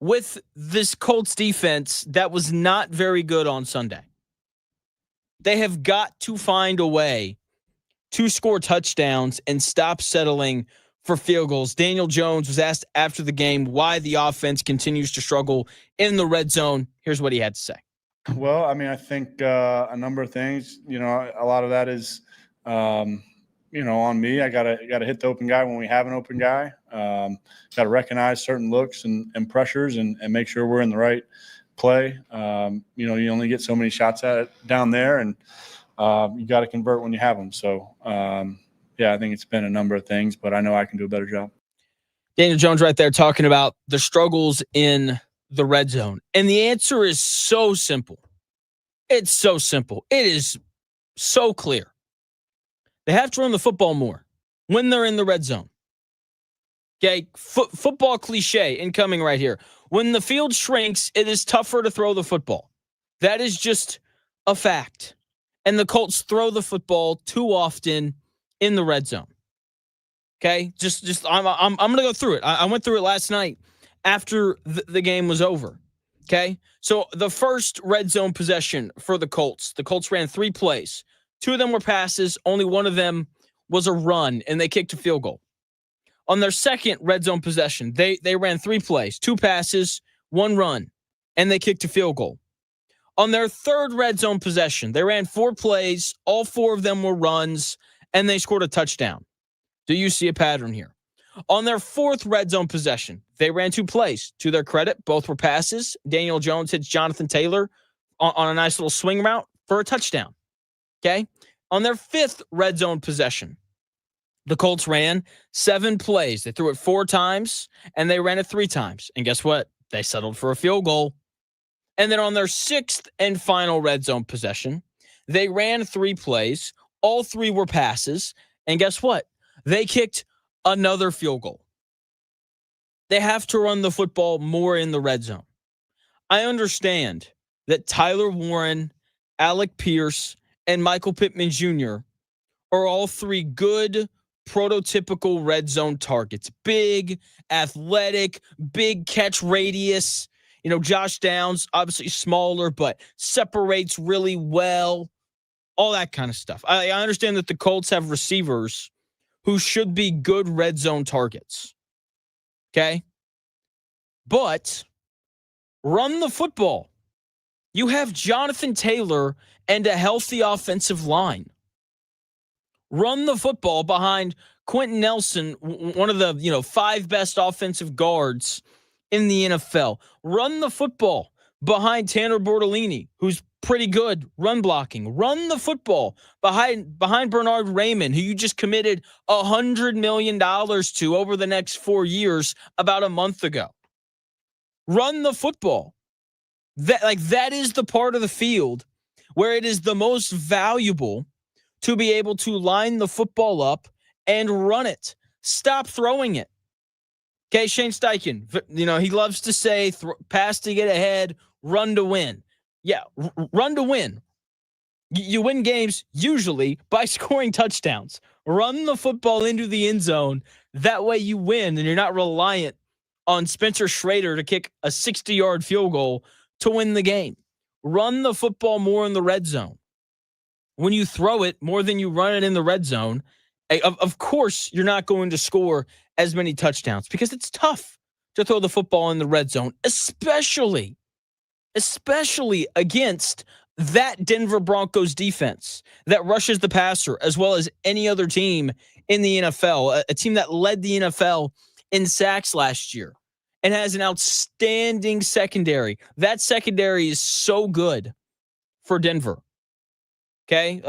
with this Colts defense that was not very good on Sunday. They have got to find a way to score touchdowns and stop settling for field goals. Daniel Jones was asked after the game why the offense continues to struggle in the red zone. Here's what he had to say. Well, I think a number of things. A lot of that is, on me. I gotta hit the open guy when we have an open guy. Got to recognize certain looks and pressures and make sure we're in the right play. You only get so many shots at it down there, and you got to convert when you have them. So, I think it's been a number of things, but I know I can do a better job. Daniel Jones right there talking about the struggles in the red zone. And the answer is so simple. It's so simple. It is so clear. They have to run the football more when they're in the red zone. Okay, football cliche incoming right here. When the field shrinks, it is tougher to throw the football. That is just a fact. And the Colts throw the football too often in the red zone. Okay, I'm going to go through it. I went through it last night after the game was over. Okay, so the first red zone possession for the Colts ran 3 plays. 2 of them were passes. Only one of them was a run, and they kicked a field goal. On their second red zone possession, they ran 3 plays, 2 passes, 1 run, and they kicked a field goal. On their third red zone possession, they ran 4 plays. All 4 of them were runs, and they scored a touchdown. Do you see a pattern here? On their fourth red zone possession, they ran 2 plays. To their credit, both were passes. Daniel Jones hits Jonathan Taylor on a nice little swing route for a touchdown. Okay? On their 5th red zone possession, the Colts ran 7 plays. They threw it 4 times, and they ran it 3 times. And guess what? They settled for a field goal. And then on their 6th and final red zone possession, they ran 3 plays. All 3 were passes. And guess what? They kicked another field goal. They have to run the football more in the red zone. I understand that Tyler Warren, Alec Pierce, and Michael Pittman Jr. are all 3 good, prototypical red zone targets. Big, athletic, big catch radius. Josh Downs, obviously smaller, but separates really well. All that kind of stuff. I understand that the Colts have receivers who should be good red zone targets. Okay? But run the football. You have Jonathan Taylor and a healthy offensive line. Run the football behind Quentin Nelson, one of the 5 best offensive guards in the NFL. Run the football behind Tanner Bortolini, who's pretty good run blocking. Run the football behind Bernard Raymond, who you just committed $100 million to over the next 4 years about a month ago. Run the football. That is the part of the field where it is the most valuable to be able to line the football up and run it. Stop throwing it. Okay, Shane Steichen, he loves to say pass to get ahead, run to win. Yeah, run to win. You win games usually by scoring touchdowns. Run the football into the end zone. That way you win, and you're not reliant on Spencer Schrader to kick a 60-yard field goal to win the game. Run the football more in the red zone. When you throw it more than you run it in the red zone, of course you're not going to score as many touchdowns because it's tough to throw the football in the red zone, especially against that Denver Broncos defense that rushes the passer as well as any other team in the NFL, a team that led the NFL in sacks last year and has an outstanding secondary. That secondary is so good for Denver. Okay?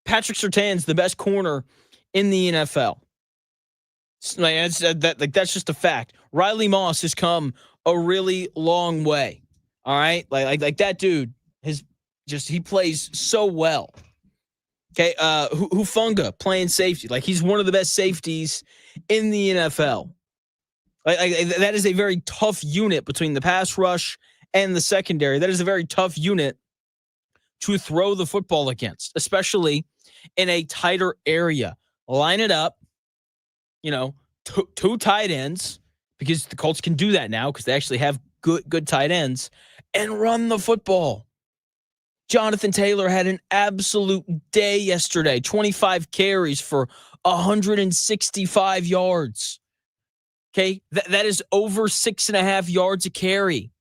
Patrick Surtain's the best corner in the NFL. That's just a fact. Riley Moss has come a really long way. All right? Like that dude he plays so well. Okay, Hufunga playing safety. He's one of the best safeties in the NFL. That is a very tough unit between the pass rush and the secondary. That is a very tough unit to throw the football against, especially in a tighter area. Line it up, two tight ends, because the Colts can do that now because they actually have good tight ends, and run the football. Jonathan Taylor had an absolute day yesterday, 25 carries for 165 yards. Okay, that is over 6.5 yards a carry.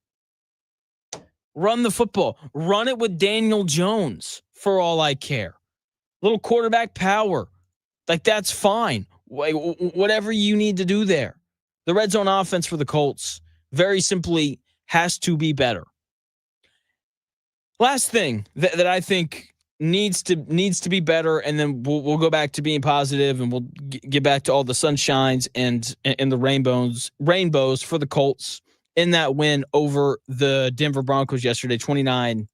Run the football. Run it with Daniel Jones for all I care. Little quarterback power. That's fine. Whatever you need to do there. The red zone offense for the Colts very simply has to be better. Last thing that I think needs to be better, and then we'll go back to being positive, and we'll get back to all the sunshines and the rainbows for the Colts in that win over the Denver Broncos yesterday, 29-28.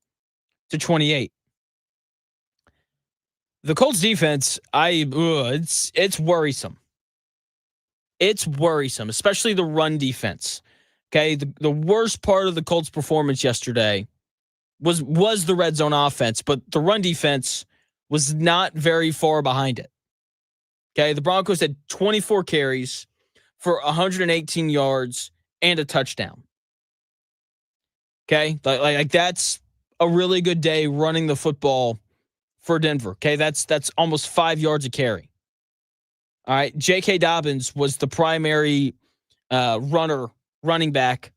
The Colts defense, it's worrisome. It's worrisome, especially the run defense. Okay, the worst part of the Colts' performance yesterday was the red zone offense, but the run defense was not very far behind it. Okay, the Broncos had 24 carries for 118 yards and a touchdown. Okay, that's a really good day running the football for Denver. Okay, that's almost 5 yards a carry. All right, J.K. Dobbins was the primary running back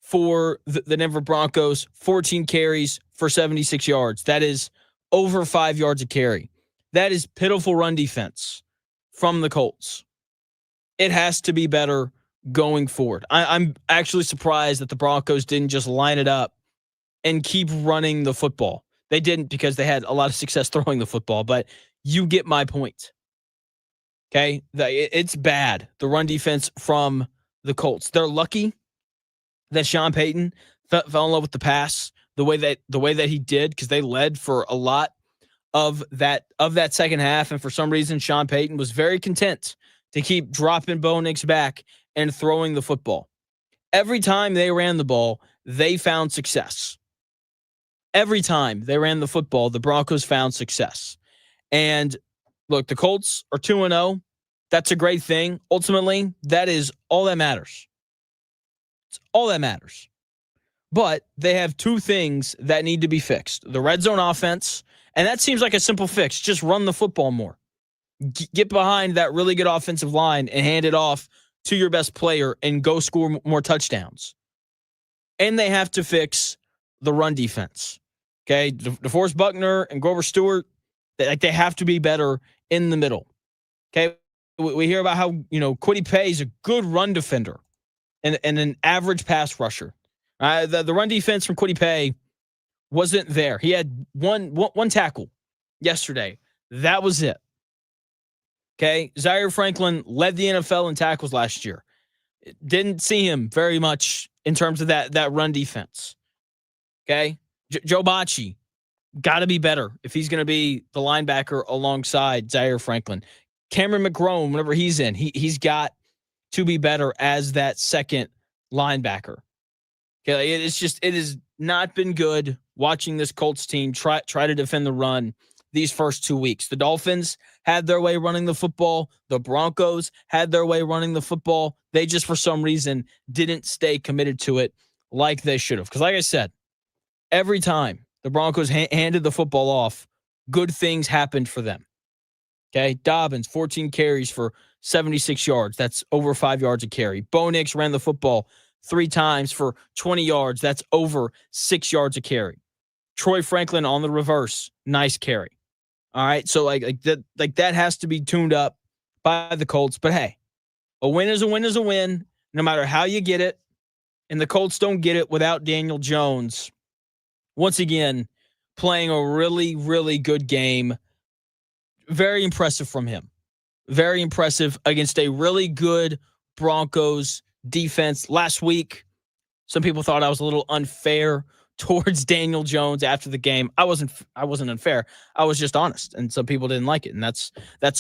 for the Denver Broncos, 14 carries for 76 yards. That is over 5 yards a carry. That is pitiful run defense from the Colts. It has to be better going forward. I'm actually surprised that the Broncos didn't just line it up and keep running the football. They didn't because they had a lot of success throwing the football, but you get my point. Okay? It's bad, the run defense from the Colts. They're lucky that Sean Payton fell in love with the pass the way that he did, because they led for a lot of that second half, and for some reason Sean Payton was very content to keep dropping Bo Nix back and throwing the football. Every time they ran the ball, they found success. Every time they ran the football, the Broncos found success. And look, the Colts are 2-0. That's a great thing. Ultimately, that is all that matters. It's all that matters. But they have two things that need to be fixed. The red zone offense, and that seems like a simple fix. Just run the football more. Get behind that really good offensive line and hand it off to your best player and go score more touchdowns. And they have to fix the run defense. Okay, DeForest Buckner and Grover Stewart, they have to be better in the middle. Okay, we hear about how Kwity Paye is a good run defender and an average pass rusher. The run defense from Kwity Paye wasn't there. He had one tackle yesterday. That was it. Okay. Zaire Franklin led the NFL in tackles last year. Didn't see him very much in terms of that run defense. Okay. Joe Bacci got to be better if he's going to be the linebacker alongside Zaire Franklin. Cameron McGrone, whenever he's in, he's got to be better as that second linebacker. Okay, it has not been good watching this Colts team try to defend the run these first 2 weeks. The Dolphins had their way running the football. The Broncos had their way running the football. They just, for some reason, didn't stay committed to it like they should have. Because like I said, every time the Broncos handed the football off, good things happened for them. Okay, Dobbins, 14 carries for 76 yards. That's over 5 yards a carry. Bo Nix ran the football 3 times for 20 yards. That's over 6 yards a carry. Troy Franklin on the reverse, nice carry. All right, so like that has to be tuned up by the Colts. But hey, a win is a win is a win, no matter how you get it. And the Colts don't get it without Daniel Jones. Once again, playing a really, really good game. Very impressive from him. Very impressive against a really good Broncos defense. Last week, some people thought I was a little unfair towards Daniel Jones after the game. I wasn't unfair. I was just honest, and some people didn't like it, and that's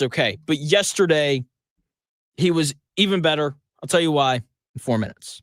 okay. But yesterday, he was even better. I'll tell you why in 4 minutes.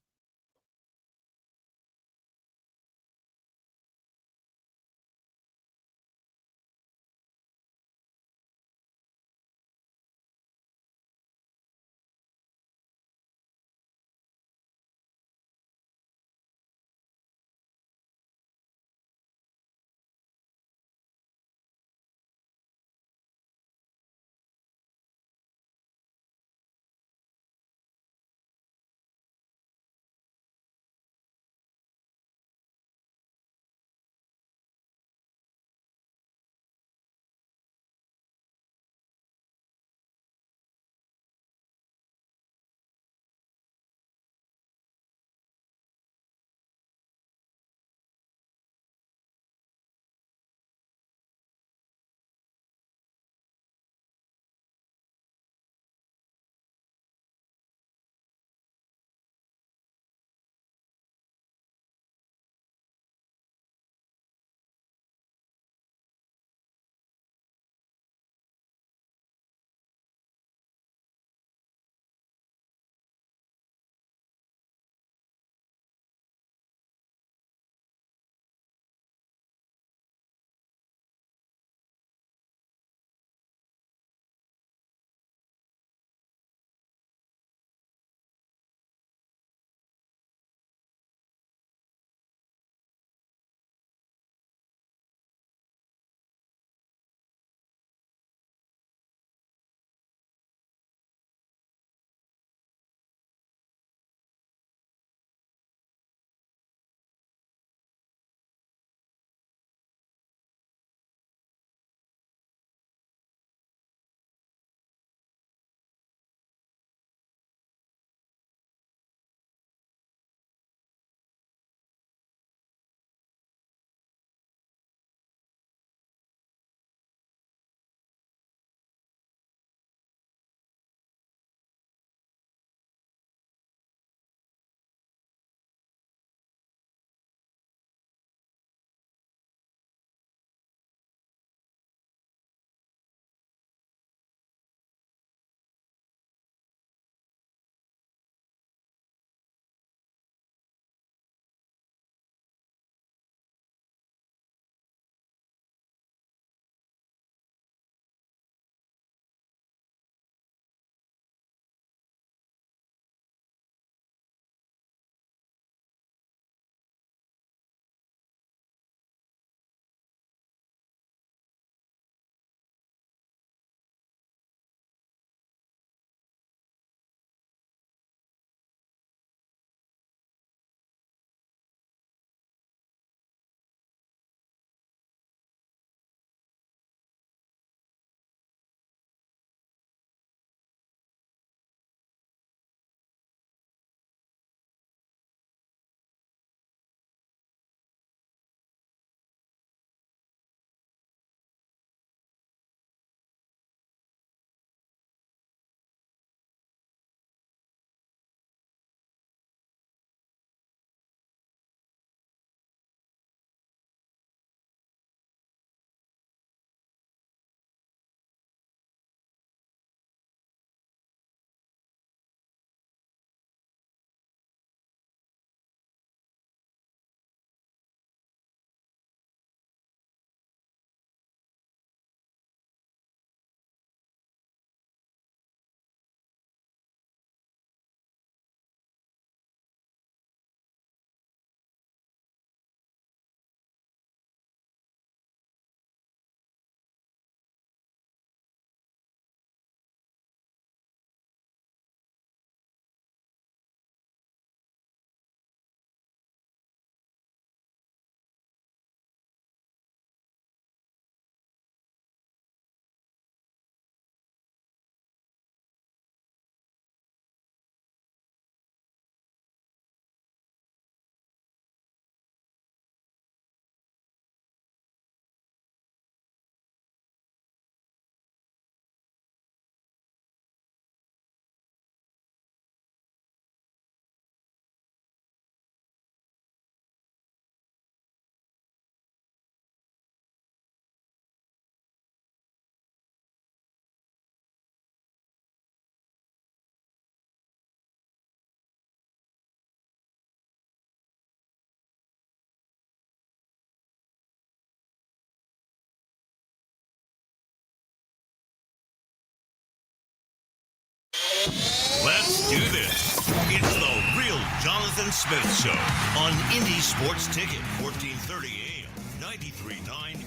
do this. It's the Real Jonathan Smith Show on Indy Sports Ticket, 1430 AM, 93.9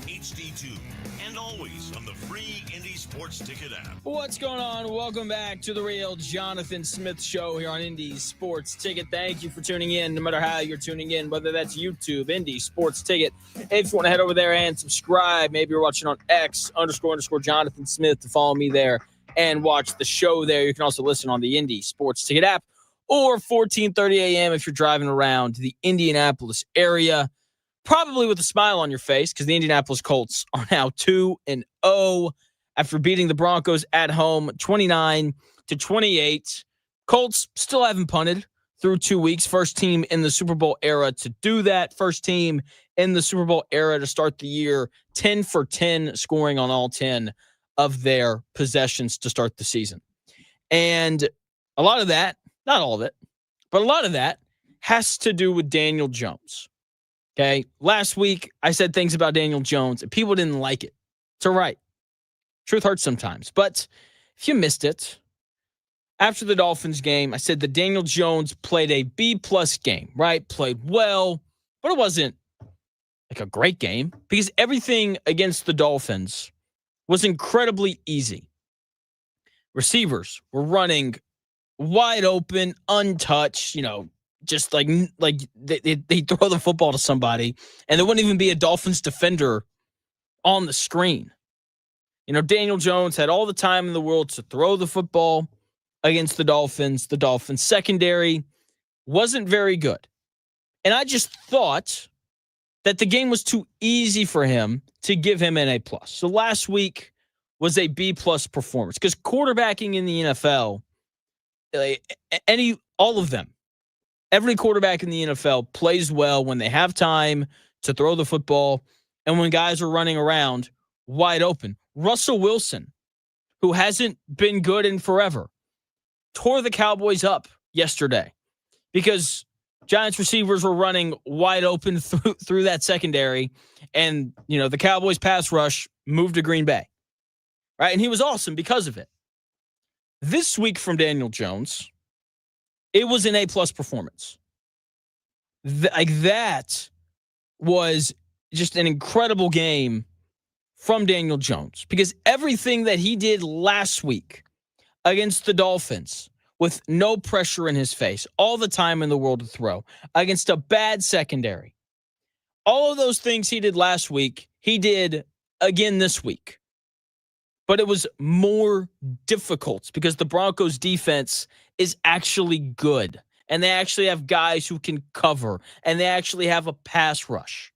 HD2, and always on the free Indy Sports Ticket app. What's going on? Welcome back to the Real Jonathan Smith Show here on Indy Sports Ticket. Thank you for tuning in, no matter how you're tuning in, whether that's YouTube, Indy Sports Ticket. If you want to head over there and subscribe, maybe you're watching on X__Jonathan Smith to follow me there and watch the show there. You can also listen on the Indy Sports Ticket app or 14:30 a.m. if you're driving around the Indianapolis area, probably with a smile on your face because the Indianapolis Colts are now 2-0 after beating the Broncos at home 29-28. Colts still haven't punted through 2 weeks. First team in the Super Bowl era to do that. First team in the Super Bowl era to start the year 10 for 10, scoring on all 10 of their possessions to start the season. And a lot of that, not all of it, but a lot of that has to do with Daniel Jones. Okay. Last week, I said things about Daniel Jones and people didn't like it. It's all right. Truth hurts sometimes. But if you missed it, after the Dolphins game, I said that Daniel Jones played a B-plus game, right? Played well, but it wasn't like a great game because everything against the Dolphins was incredibly easy. Receivers were running wide open, untouched, just like they throw the football to somebody and there wouldn't even be a Dolphins defender on the screen. Daniel Jones had all the time in the world to throw the football against the Dolphins. The Dolphins secondary wasn't very good. And I just thought that the game was too easy for him to give him an A+. So last week was a B+ performance because quarterbacking in the NFL, all of them, every quarterback in the NFL plays well when they have time to throw the football and when guys are running around wide open. Russell Wilson, who hasn't been good in forever, tore the Cowboys up yesterday because Giants receivers were running wide open through that secondary, and the Cowboys pass rush moved to Green Bay, right? And he was awesome because of it. This week from Daniel Jones, it was an A+ performance. That was just an incredible game from Daniel Jones because everything that he did last week against the Dolphins with no pressure in his face, all the time in the world to throw, against a bad secondary, all of those things he did last week, he did again this week. But it was more difficult because the Broncos defense is actually good and they actually have guys who can cover and they actually have a pass rush.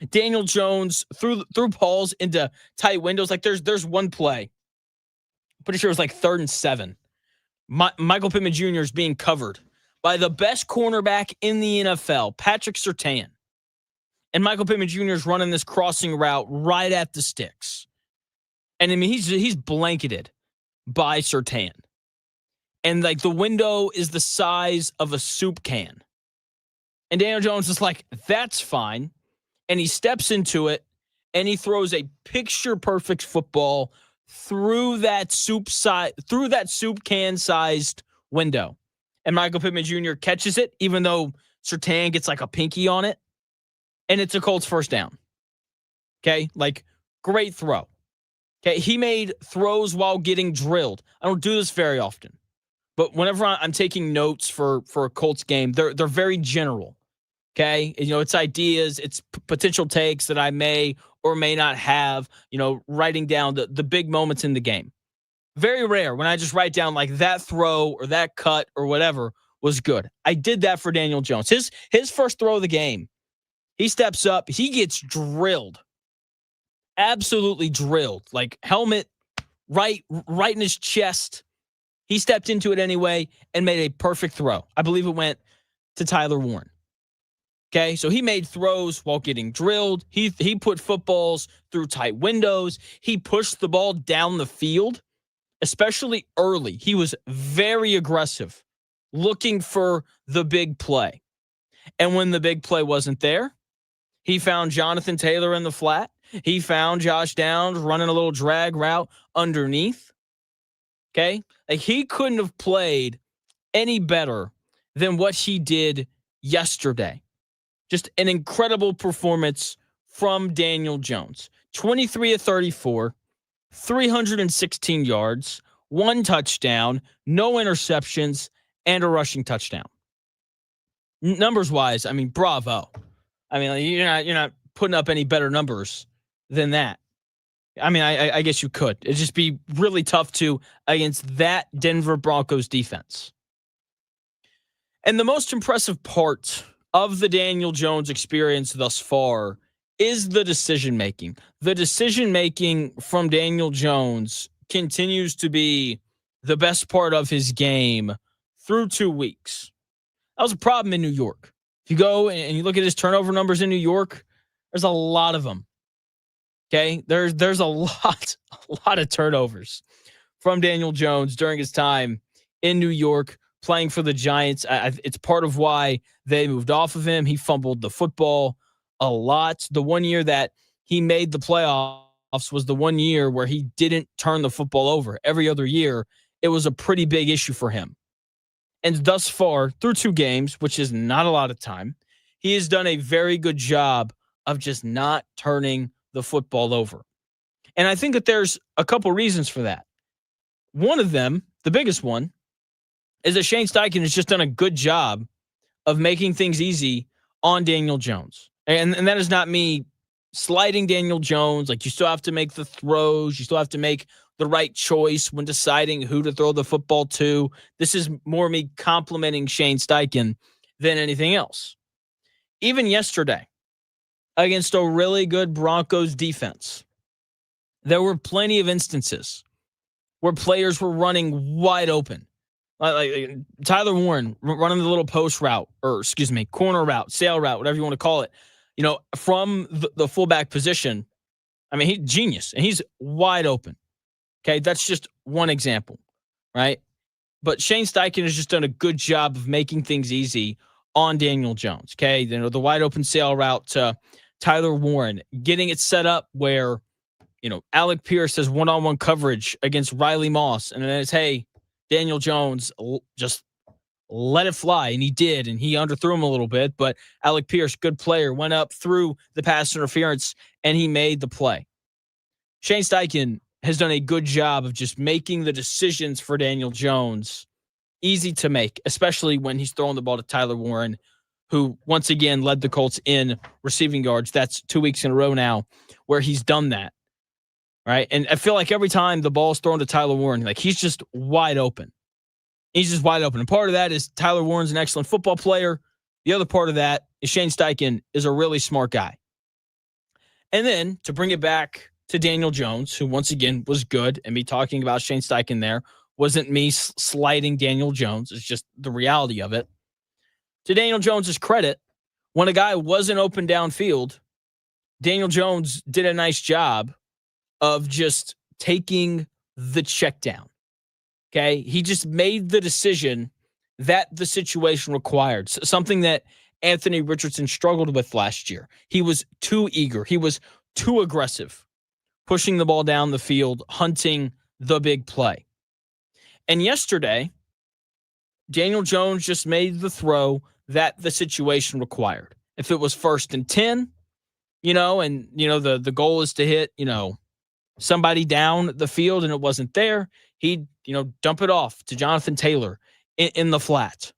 Daniel Jones threw balls into tight windows. Like there's one play, I'm pretty sure it was like 3rd and 7. Michael Pittman Jr. is being covered by the best cornerback in the NFL, Patrick Surtain. And Michael Pittman Jr. is running this crossing route right at the sticks. And I mean, he's blanketed by Surtain. And like the window is the size of a soup can. And Daniel Jones is like, that's fine. And he steps into it and he throws a picture perfect football through that soup can sized window. And Michael Pittman Jr. catches it, even though Surtain gets like a pinky on it. And it's a Colts first down. Okay. Like great throw. Okay. He made throws while getting drilled. I don't do this very often, but whenever I'm taking notes for a Colts game, they're very general. Okay. It's ideas, it's potential takes that I may or may not have, writing down the big moments in the game. Very rare when I just write down like that throw or that cut or whatever was good. I did that for Daniel Jones. His first throw of the game, he steps up, he gets drilled. Absolutely drilled. Like helmet right in his chest. He stepped into it anyway and made a perfect throw. I believe it went to Tyler Warren. Okay, so he made throws while getting drilled. He put footballs through tight windows. He pushed the ball down the field, especially early. He was very aggressive, looking for the big play. And when the big play wasn't there, he found Jonathan Taylor in the flat. He found Josh Downs running a little drag route underneath. Okay, like he couldn't have played any better than what he did yesterday. Just an incredible performance from Daniel Jones. 23 of 34, 316 yards, 1 touchdown, no interceptions, and a rushing touchdown. Numbers wise, I mean, bravo. I mean, like, you're not putting up any better numbers than that. I mean, I guess you could. It'd just be really tough to against that Denver Broncos defense. And the most impressive part of the Daniel Jones experience thus far is the decision making. The decision making from Daniel Jones continues to be the best part of his game through 2 weeks. That was a problem in New York. If you go and you look at his turnover numbers in New York, there's a lot of them. Okay, there's a lot of turnovers from Daniel Jones during his time in New York playing for the Giants. It's part of why they moved off of him. He fumbled the football a lot. The one year that he made the playoffs was the one year where he didn't turn the football over. Every other year, it was a pretty big issue for him. And thus far, through 2 games, which is not a lot of time, he has done a very good job of just not turning the football over. And I think that there's a couple reasons for that. One of them, the biggest one, is that Shane Steichen has just done a good job of making things easy on Daniel Jones. And that is not me sliding Daniel Jones. Like, you still have to make the throws. You still have to make the right choice when deciding who to throw the football to. This is more me complimenting Shane Steichen than anything else. Even yesterday, against a really good Broncos defense, there were plenty of instances where players were running wide open. Like Tyler Warren running the little post route, or corner route, sail route, whatever you want to call it, from the fullback position. I mean, he's genius, and he's wide open. Okay, that's just one example, right? But Shane Steichen has just done a good job of making things easy on Daniel Jones. Okay, the wide open sail route to Tyler Warren, getting it set up where, Alec Pierce has one-on-one coverage against Riley Moss, and then it's, hey, Daniel Jones, just let it fly, and he did, and he underthrew him a little bit, but Alec Pierce, good player, went up through the pass interference, and he made the play. Shane Steichen has done a good job of just making the decisions for Daniel Jones easy to make, especially when he's throwing the ball to Tyler Warren, who once again led the Colts in receiving yards. That's 2 weeks in a row now where he's done that, right? And I feel like every time the ball is thrown to Tyler Warren, like, he's just wide open. He's just wide open. And part of that is Tyler Warren's an excellent football player. The other part of that is Shane Steichen is a really smart guy. And then to bring it back to Daniel Jones, who once again was good, and me talking about Shane Steichen there wasn't me slighting Daniel Jones. It's just the reality of it. To Daniel Jones' credit, when a guy wasn't open downfield, Daniel Jones did a nice job of just taking the check down. Okay? He just made the decision that the situation required. Something that Anthony Richardson struggled with last year. He was too eager. He was too aggressive, pushing the ball down the field, hunting the big play. And yesterday, Daniel Jones just made the throw that the situation required. If it was 1st and 10, the goal is to hit, somebody down the field and it wasn't there, he'd, dump it off to Jonathan Taylor in the flat.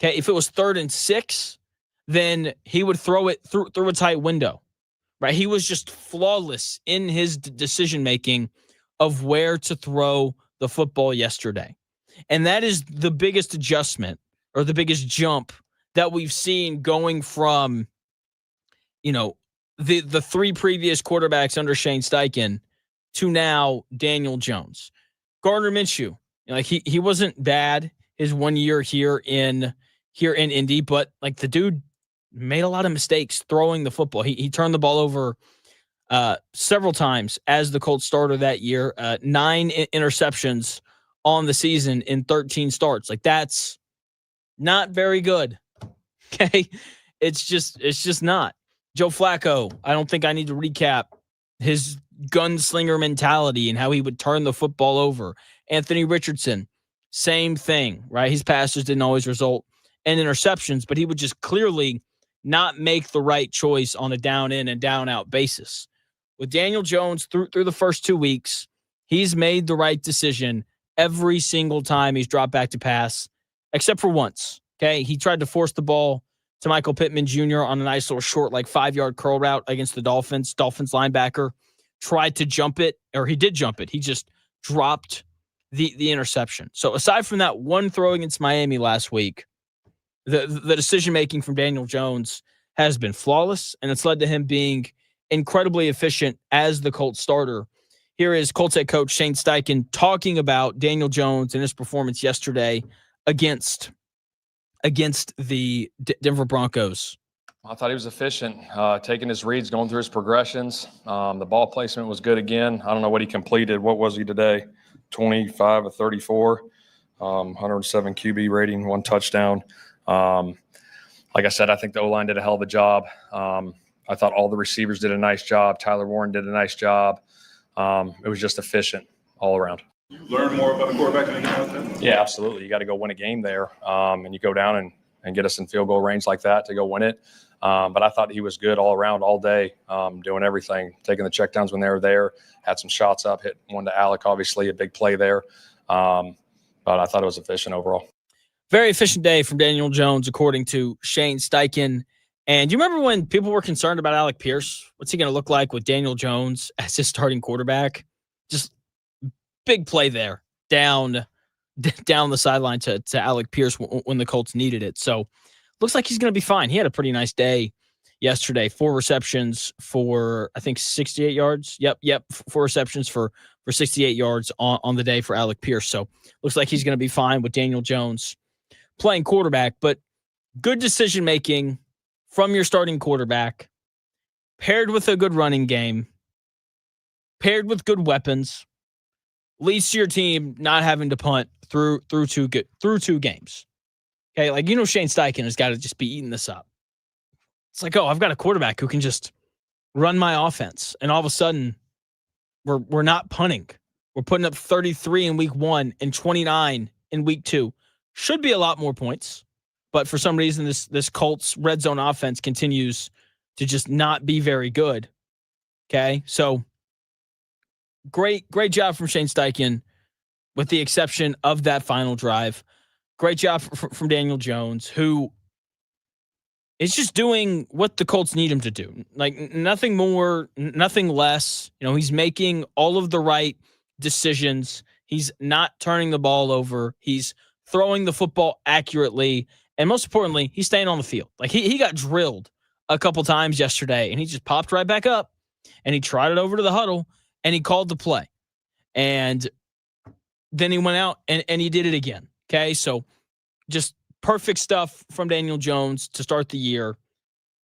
Okay, if it was 3rd and 6, then he would throw it through a tight window, right? He was just flawless in his decision-making of where to throw the football yesterday. And that is the biggest adjustment, or the biggest jump that we've seen going from, the 3 previous quarterbacks under Shane Steichen to now Daniel Jones. Gardner Minshew, he wasn't bad his 1 year here in Indy, but the dude made a lot of mistakes throwing the football. He turned the ball over several times as the Colts starter that year. 9 interceptions on the season in 13 starts. That's not very good. Okay, it's just not. Joe Flacco, I don't think I need to recap his gunslinger mentality and how he would turn the football over. Anthony Richardson, same thing, right? His passes didn't always result in interceptions, but he would just clearly not make the right choice on a down in and down out basis. With Daniel Jones through the first 2 weeks, he's made the right decision every single time he's dropped back to pass, except for once. Okay, he tried to force the ball to Michael Pittman Jr. on a nice little short, like 5-yard curl route against the Dolphins. Dolphins linebacker tried to jump it, or he did jump it. He just dropped the interception. So aside from that one throw against Miami last week, the decision-making from Daniel Jones has been flawless, and it's led to him being incredibly efficient as the Colts starter. Here is Colts head coach Shane Steichen talking about Daniel Jones and his performance yesterday against the Denver Broncos. I thought he was efficient, taking his reads, going through his progressions. The ball placement was good again. I don't know what he completed. What was he today? 25 of 34, 107 QB rating, 1 touchdown. Like I said, I think the O-line did a hell of a job. I thought all the receivers did a nice job. Tyler Warren did a nice job. It was just efficient all around. You learn more about a quarterback in a game like that? Yeah, absolutely. You got to go win a game there, and you go down and get us in field goal range like that to go win it. But I thought he was good all around, all day, doing everything, taking the checkdowns when they were there, had some shots up, hit one to Alec, obviously, a big play there. But I thought it was efficient overall. Very efficient day from Daniel Jones, according to Shane Steichen. And do you remember when people were concerned about Alec Pierce? What's he going to look like with Daniel Jones as his starting quarterback? Just big play there, down the sideline to Alec Pierce when the Colts needed it. So looks like he's going to be fine. He had a pretty nice day yesterday. 4 receptions for, I think, 68 yards. Yep. 4 receptions for 68 yards on the day for Alec Pierce. So looks like he's going to be fine with Daniel Jones playing quarterback. But good decision-making from your starting quarterback, paired with a good running game, paired with good weapons, leads to your team not having to punt through 2 games. Okay, like, Shane Steichen has got to just be eating this up. It's like, I've got a quarterback who can just run my offense, and all of a sudden, we're not punting. We're putting up 33 in week 1 and 29 in week 2. Should be a lot more points, but for some reason, this Colts red zone offense continues to just not be very good. Okay, so great job from Shane Steichen, with the exception of that final drive. Great job from Daniel Jones, who is just doing what the Colts need him to do. Like, nothing more, nothing less. He's making all of the right decisions. He's not turning the ball over. He's throwing the football accurately. And most importantly, he's staying on the field. Like, he got drilled a couple times yesterday, and he just popped right back up, and he trotted over to the huddle, and he called the play. And then he went out and he did it again. Okay, so just perfect stuff from Daniel Jones to start the year.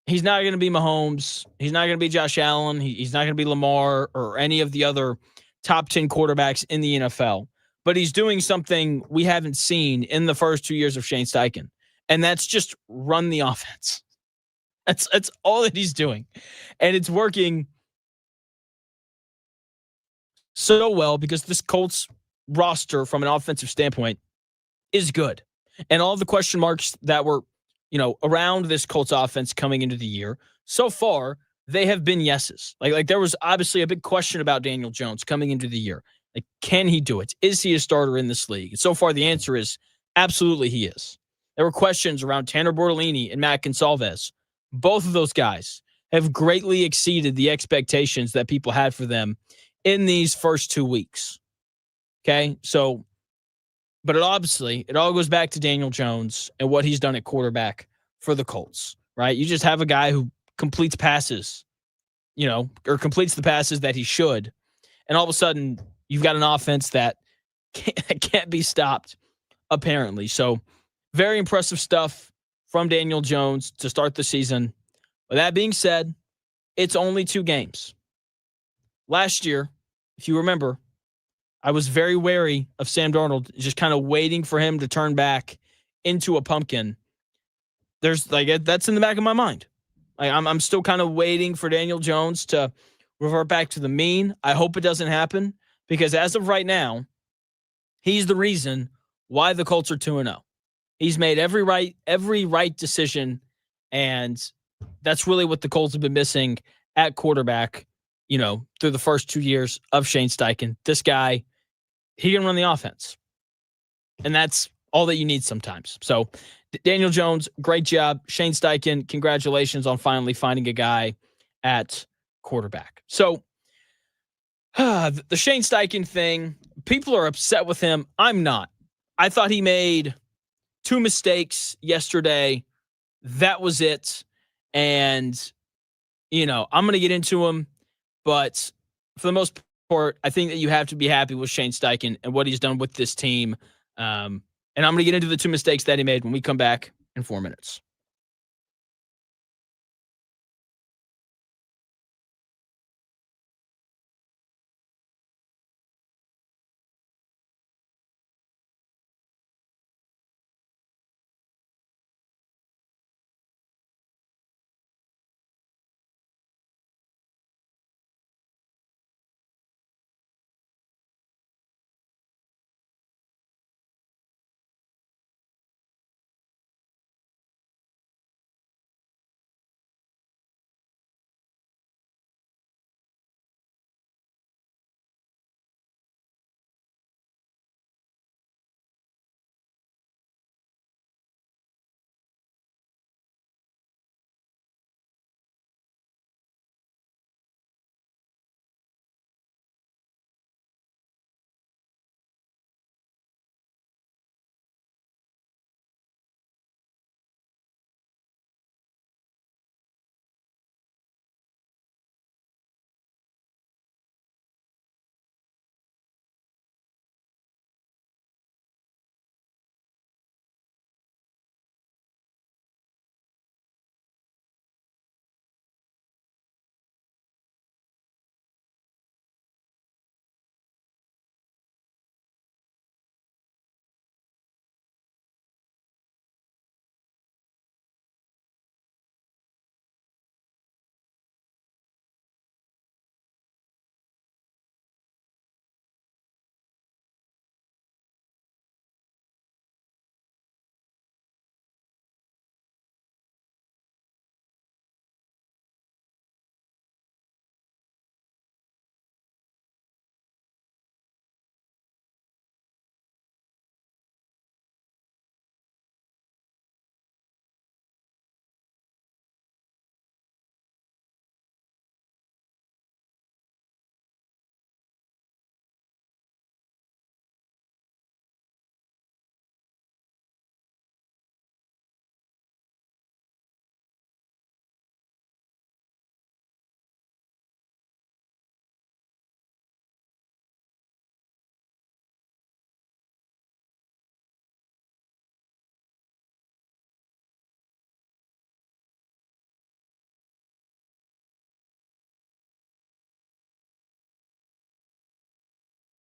He's not going to be Mahomes. He's not going to be Josh Allen. He's not going to be Lamar or any of the other top 10 quarterbacks in the NFL. But he's doing something we haven't seen in the first 2 years of Shane Steichen, and that's just run the offense. That's all that he's doing. And it's working so well because this Colts roster, from an offensive standpoint, is good. And all the question marks that were, around this Colts offense coming into the year, so far, they have been yeses. Like there was obviously a big question about Daniel Jones coming into the year. Like, can he do it? Is he a starter in this league? And so far, the answer is absolutely he is. There were questions around Tanner Bortolini and Matt Gonsalves. Both of those guys have greatly exceeded the expectations that people had for them in these first 2 weeks. Okay, so, but it all goes back to Daniel Jones and what he's done at quarterback for the Colts, right? You just have a guy who completes passes, or completes the passes that he should, and all of a sudden you've got an offense that can't be stopped, apparently. So, very impressive stuff from Daniel Jones to start the season. With that being said, it's only 2 games. Last year, if you remember, I was very wary of Sam Darnold, just kind of waiting for him to turn back into a pumpkin. That's in the back of my mind. I'm still kind of waiting for Daniel Jones to revert back to the mean. I hope it doesn't happen, because as of right now, he's the reason why the Colts are 2-0. He's made every right decision, and that's really what the Colts have been missing at quarterback, through the first 2 years of Shane Steichen. This guy, he can run the offense, and that's all that you need sometimes. So Daniel Jones, great job. Shane Steichen, congratulations on finally finding a guy at quarterback. So the Shane Steichen thing, people are upset with him. I'm not. I thought he made 2 mistakes yesterday. That was it. And, I'm going to get into him. But for the most part, I think that you have to be happy with Shane Steichen and what he's done with this team. And I'm going to get into the 2 mistakes that he made when we come back in 4 minutes.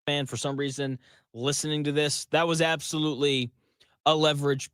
Man, for some reason, listening to this, that was absolutely a leverage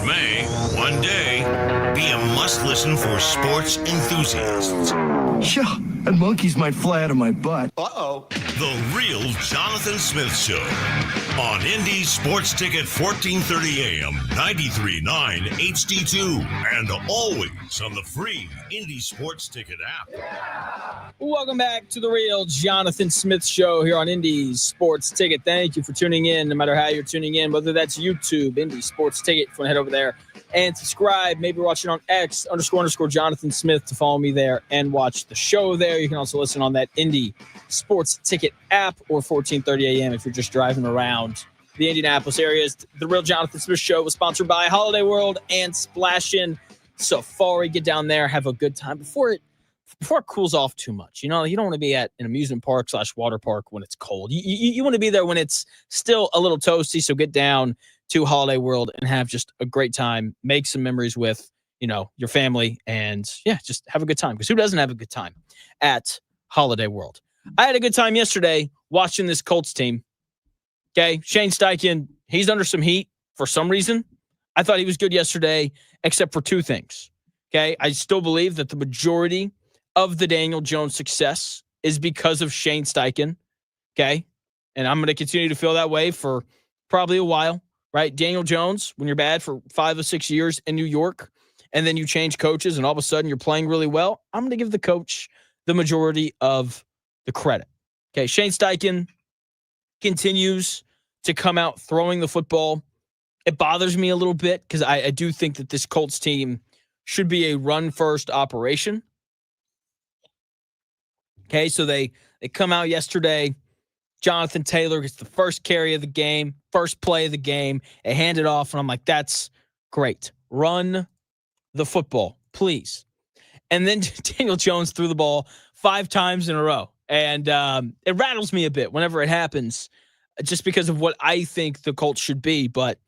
may, one day, be a must-listen for sports enthusiasts. Yeah, and monkeys might fly out of my butt. Uh-oh. The Real Jonathan Smith Show on Indy Sports Ticket 1430 AM, 93.9 HD2, and always on the free Indy Sports Ticket app. Welcome back to the Real Jonathan Smith Show here on Indy Sports Ticket. Thank you for tuning in, no matter how you're tuning in, whether that's YouTube, Indy Sports Ticket. If you want to head over there and subscribe, maybe watching on X _ Jonathan Smith to follow me there and watch the show there. You can also listen on that Indy Sports Ticket app or 1430 AM if you're just driving around the Indianapolis area. The Real Jonathan Smith Show was sponsored by Holiday World and Splashin' Safari. Get down there, have a good time before it cools off too much. You know, you don't want to be at an amusement park / water park when it's cold. You want to be there when it's still a little toasty. So get down to Holiday World and have just a great time. Make some memories with, your family, and just have a good time. Because who doesn't have a good time at Holiday World? I had a good time yesterday watching this Colts team. Okay, Shane Steichen, he's under some heat for some reason. I thought he was good yesterday, except for two things. Okay, I still believe that the majority of the Daniel Jones success is because of Shane Steichen. Okay, and I'm going to continue to feel that way for probably a while, right? Daniel Jones, when you're bad for 5 or 6 years in New York, and then you change coaches, and all of a sudden you're playing really well, I'm going to give the coach the majority of the credit. Okay, Shane Steichen continues to come out throwing the football. It bothers me a little bit because I do think that this Colts team should be a run-first operation. Okay, so they come out yesterday. Jonathan Taylor gets the first carry of the game, first play of the game. They hand it off, and I'm like, that's great. Run the football, please. And then Daniel Jones threw the ball 5 times in a row. And it rattles me a bit whenever it happens just because of what I think the Colts should be. But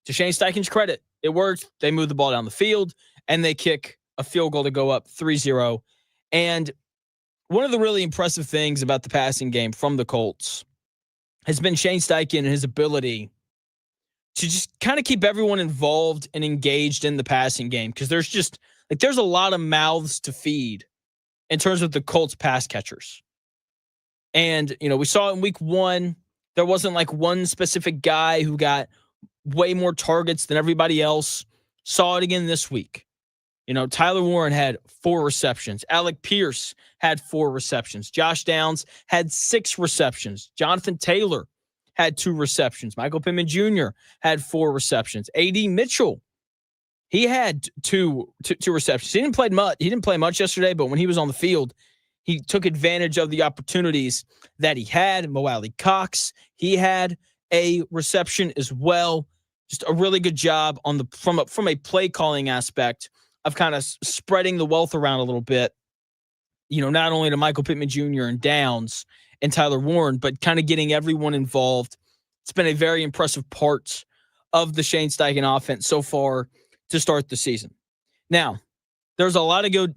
to Shane Steichen's credit, it worked. They moved the ball down the field, and they kick a field goal to go up 3-0. And one of the really impressive things about the passing game from the Colts has been Shane Steichen and his ability to just kind of keep everyone involved and engaged in the passing game, because there's a lot of mouths to feed in terms of the Colts pass catchers. And, we saw it in week 1. There wasn't like one specific guy who got way more targets than everybody else. Saw it again this week. Tyler Warren had 4 receptions. Alec Pierce had 4 receptions. Josh Downs had 6 receptions. Jonathan Taylor had 2 receptions. Michael Pittman Jr. had 4 receptions. A.D. Mitchell, he had two receptions. He didn't play much yesterday, but when he was on the field, he took advantage of the opportunities that he had. Mo Alley Cox, he had a reception as well. Just a really good job from a play calling aspect of kind of spreading the wealth around a little bit. Not only to Michael Pittman Jr. and Downs and Tyler Warren, but kind of getting everyone involved. It's been a very impressive part of the Shane Steichen offense so far to start the season. Now, there's a lot of good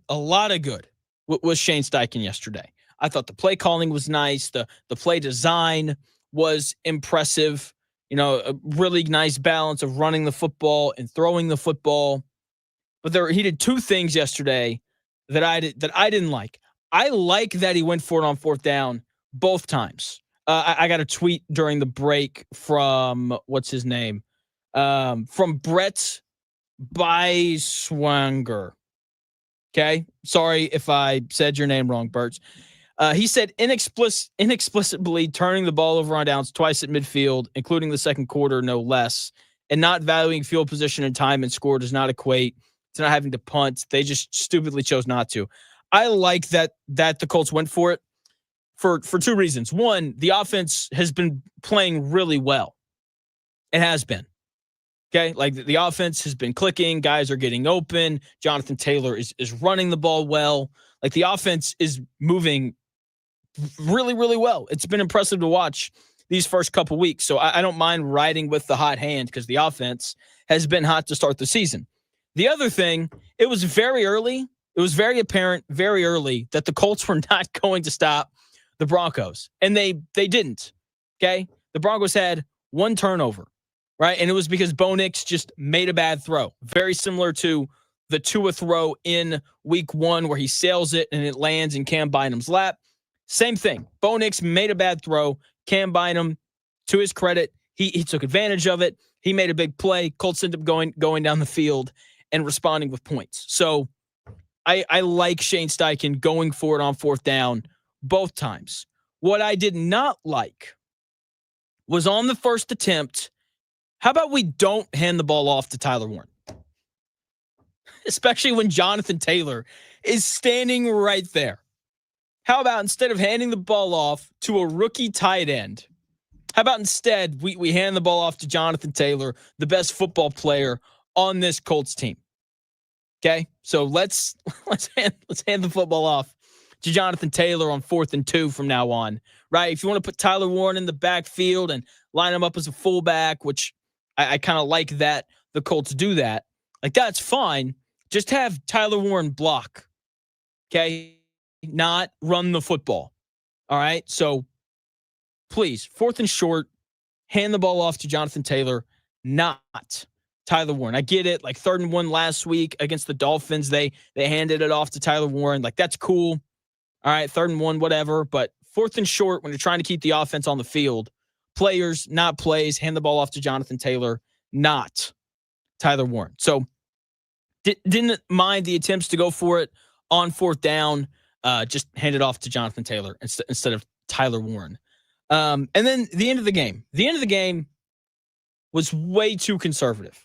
with Shane Steichen yesterday. I thought the play calling was nice. The play design was impressive. A really nice balance of running the football and throwing the football. But he did 2 things yesterday that I didn't like. I like that he went for it on 4th down both times. I got a tweet during the break from what's his name? From Brett Beiswanger. Okay, sorry if I said your name wrong, Bert. He said inexplicably turning the ball over on downs twice at midfield, including the second quarter, no less, and not valuing field position and time and score does not equate to not having to punt. They just stupidly chose not to. I like that the Colts went for it for 2 reasons. One, the offense has been playing really well. It has been. Okay, like the offense has been clicking. Guys are getting open. Jonathan Taylor is running the ball well. Like the offense is moving really, really well. It's been impressive to watch these first couple weeks. So I don't mind riding with the hot hand because the offense has been hot to start the season. The other thing, it was very early. It was very apparent very early that the Colts were not going to stop the Broncos. And they didn't. Okay? The Broncos had 1 turnover. right? And it was because Bo Nix just made a bad throw. Very similar to the Tua throw in week 1 where he sails it and it lands in Cam Bynum's lap. Same thing. Bo Nix made a bad throw. Cam Bynum, to his credit, he took advantage of it. He made a big play. Colts ended up going down the field and responding with points. So I like Shane Steichen going for it on 4th down both times. What I did not like was on the first attempt, how about we don't hand the ball off to Tyler Warren? Especially when Jonathan Taylor is standing right there. How about instead of handing the ball off to a rookie tight end, how about instead we hand the ball off to Jonathan Taylor, the best football player on this Colts team? Okay, so let's hand the football off to Jonathan Taylor on 4th and 2 from now on, right? If you want to put Tyler Warren in the backfield and line him up as a fullback, which I kind of like that the Colts do that, like that's fine. Just have Tyler Warren block, okay? Not run the football, all right? So please, 4th and short, hand the ball off to Jonathan Taylor, not Tyler Warren. I get it. Like 3rd and 1 last week against the Dolphins, they handed it off to Tyler Warren. Like that's cool. All right, 3rd and 1, whatever. But 4th and short, when you're trying to keep the offense on the field, players, not plays, hand the ball off to Jonathan Taylor, not Tyler Warren. So didn't mind the attempts to go for it on 4th down. Just hand it off to Jonathan Taylor instead of Tyler Warren. And then the end of the game. The end of the game was way too conservative.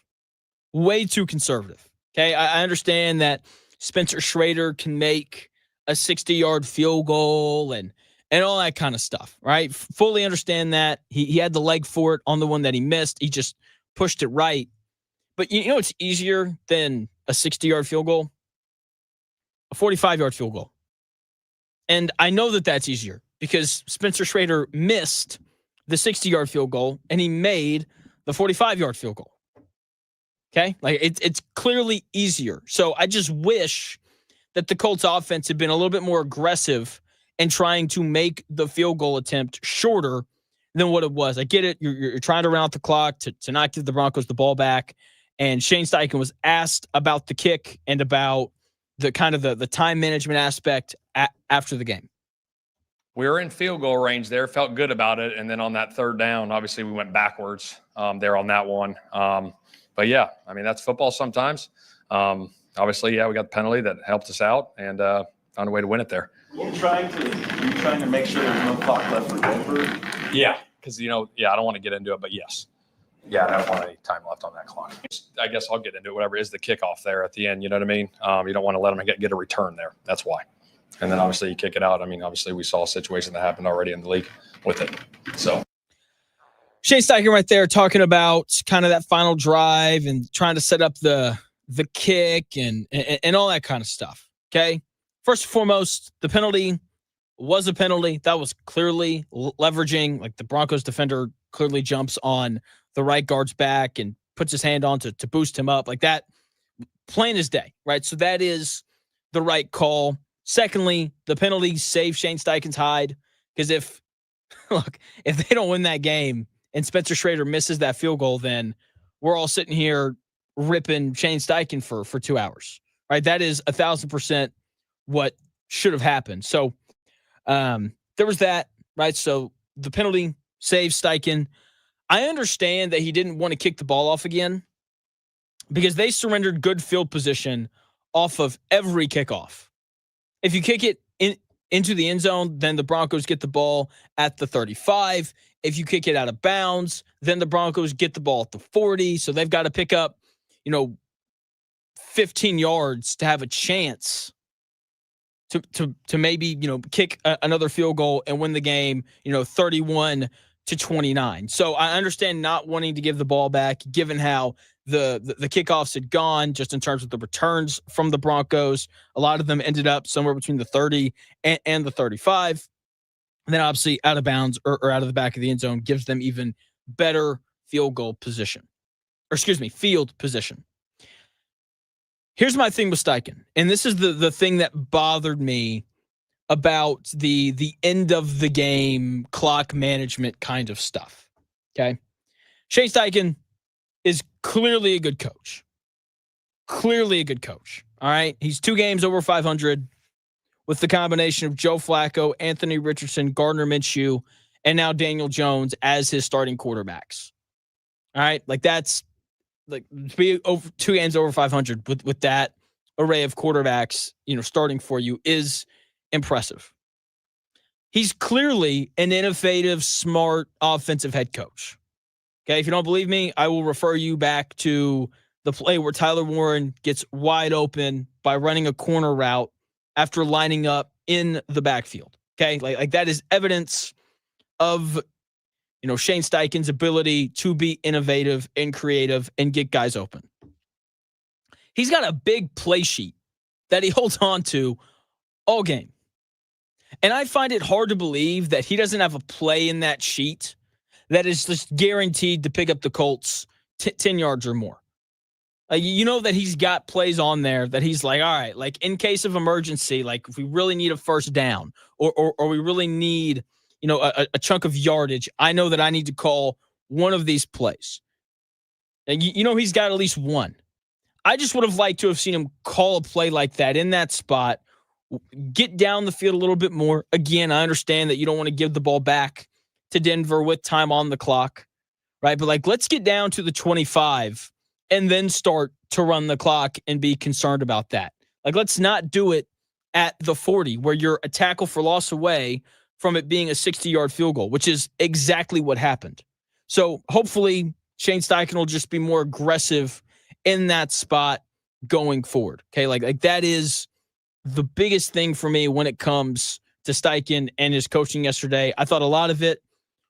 Way too conservative. Okay, I understand that Spencer Schrader can make a 60-yard field goal and all that kind of stuff, right? Fully understand that. He had the leg for it on the one that he missed. He just pushed it right. But you know it's easier than a 60-yard field goal? A 45-yard field goal. And I know that that's easier because Spencer Schrader missed the 60-yard field goal and he made the 45-yard field goal. Okay? Like it's clearly easier. So I just wish that the Colts offense had been a little bit more aggressive in trying to make the field goal attempt shorter than what it was. I get it. You're trying to run out the clock to not give the Broncos the ball back. And Shane Steichen was asked about the kick and about the kind of the time management aspect after the game. We were in field goal range there, felt good about it. And then on that 3rd down, obviously we went backwards there on that one. But yeah, I mean, that's football sometimes. Obviously, yeah, we got the penalty that helped us out and found a way to win it there. You're trying to make sure there's no clock left for Denver. Yeah, because, I don't want to get into it, but yes. Yeah, I don't want any time left on that clock. I guess I'll get into it. Whatever is the kickoff there at the end, you know what I mean? You don't want to let them get a return there. That's why. And then obviously you kick it out. I mean, obviously we saw a situation that happened already in the league with it. So Shane Steichen right there talking about kind of that final drive and trying to set up the kick and all that kind of stuff. Okay. First and foremost, the penalty was a penalty. That was clearly leveraging, like the Broncos defender clearly jumps on the right guard's back and puts his hand on to boost him up like that. Plain as day, right? So that is the right call. Secondly, the penalty saved Shane Steichen's hide because if they don't win that game and Spencer Schrader misses that field goal, then we're all sitting here ripping Shane Steichen for 2 hours, right? That is 1,000% what should have happened. So there was that, right? So the penalty saved Steichen. I understand that he didn't want to kick the ball off again because they surrendered good field position off of every kickoff. If you kick it into the end zone, then the Broncos get the ball at the 35. If you kick it out of bounds, then the Broncos get the ball at the 40. So they've got to pick up, 15 yards to have a chance to maybe, kick another field goal and win the game, 31-29. So I understand not wanting to give the ball back, given how the kickoffs had gone, just in terms of the returns from the Broncos. A lot of them ended up somewhere between the 30 and the 35. And then obviously out of bounds or out of the back of the end zone gives them even better field position. Here's my thing with Steichen, and this is the thing that bothered me about the end of the game clock management kind of stuff. Okay, Shane Steichen is clearly a good coach. Clearly a good coach. All right. He's 2 games over 500 with the combination of Joe Flacco, Anthony Richardson, Gardner Minshew, and now Daniel Jones as his starting quarterbacks. All right. Like that's like to be over 2 games over 500 with that array of quarterbacks, starting for you is impressive. He's clearly an innovative, smart offensive head coach. Okay. If you don't believe me, I will refer you back to the play where Tyler Warren gets wide open by running a corner route after lining up in the backfield. Okay. Like that is evidence of, Shane Steichen's ability to be innovative and creative and get guys open. He's got a big play sheet that he holds on to all game. And I find it hard to believe that he doesn't have a play in that sheet that is just guaranteed to pick up the Colts 10 yards or more. That he's got plays on there that he's like, all right, like in case of emergency, like if we really need a first down or we really need, a chunk of yardage, I know that I need to call one of these plays. And he's got at least one. I just would have liked to have seen him call a play like that in that spot, get down the field a little bit more. Again, I understand that you don't want to give the ball back to Denver with time on the clock, right? But let's get down to the 25 and then start to run the clock and be concerned about that. Let's not do it at the 40 where you're a tackle for loss away from it being a 60-yard field goal, which is exactly what happened. So hopefully Shane Steichen will just be more aggressive in that spot going forward. Okay, like that is the biggest thing for me when it comes to Steichen and his coaching yesterday. I thought a lot of it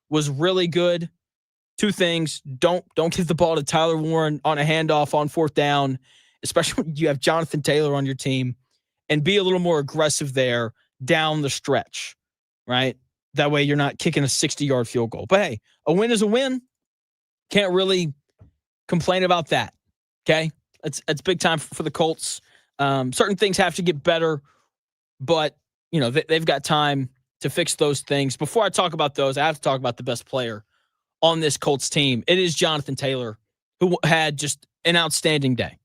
was really good. 2 things. Don't give the ball to Tyler Warren on a handoff on 4th down, especially when you have Jonathan Taylor on your team, and be a little more aggressive there down the stretch, right? That way you're not kicking a 60-yard field goal. But hey, a win is a win. Can't really complain about that, okay? It's big time for the Colts. Certain things have to get better, but, they've got time to fix those things. Before I talk about those, I have to talk about the best player on this Colts team. It is Jonathan Taylor, who had just an outstanding day.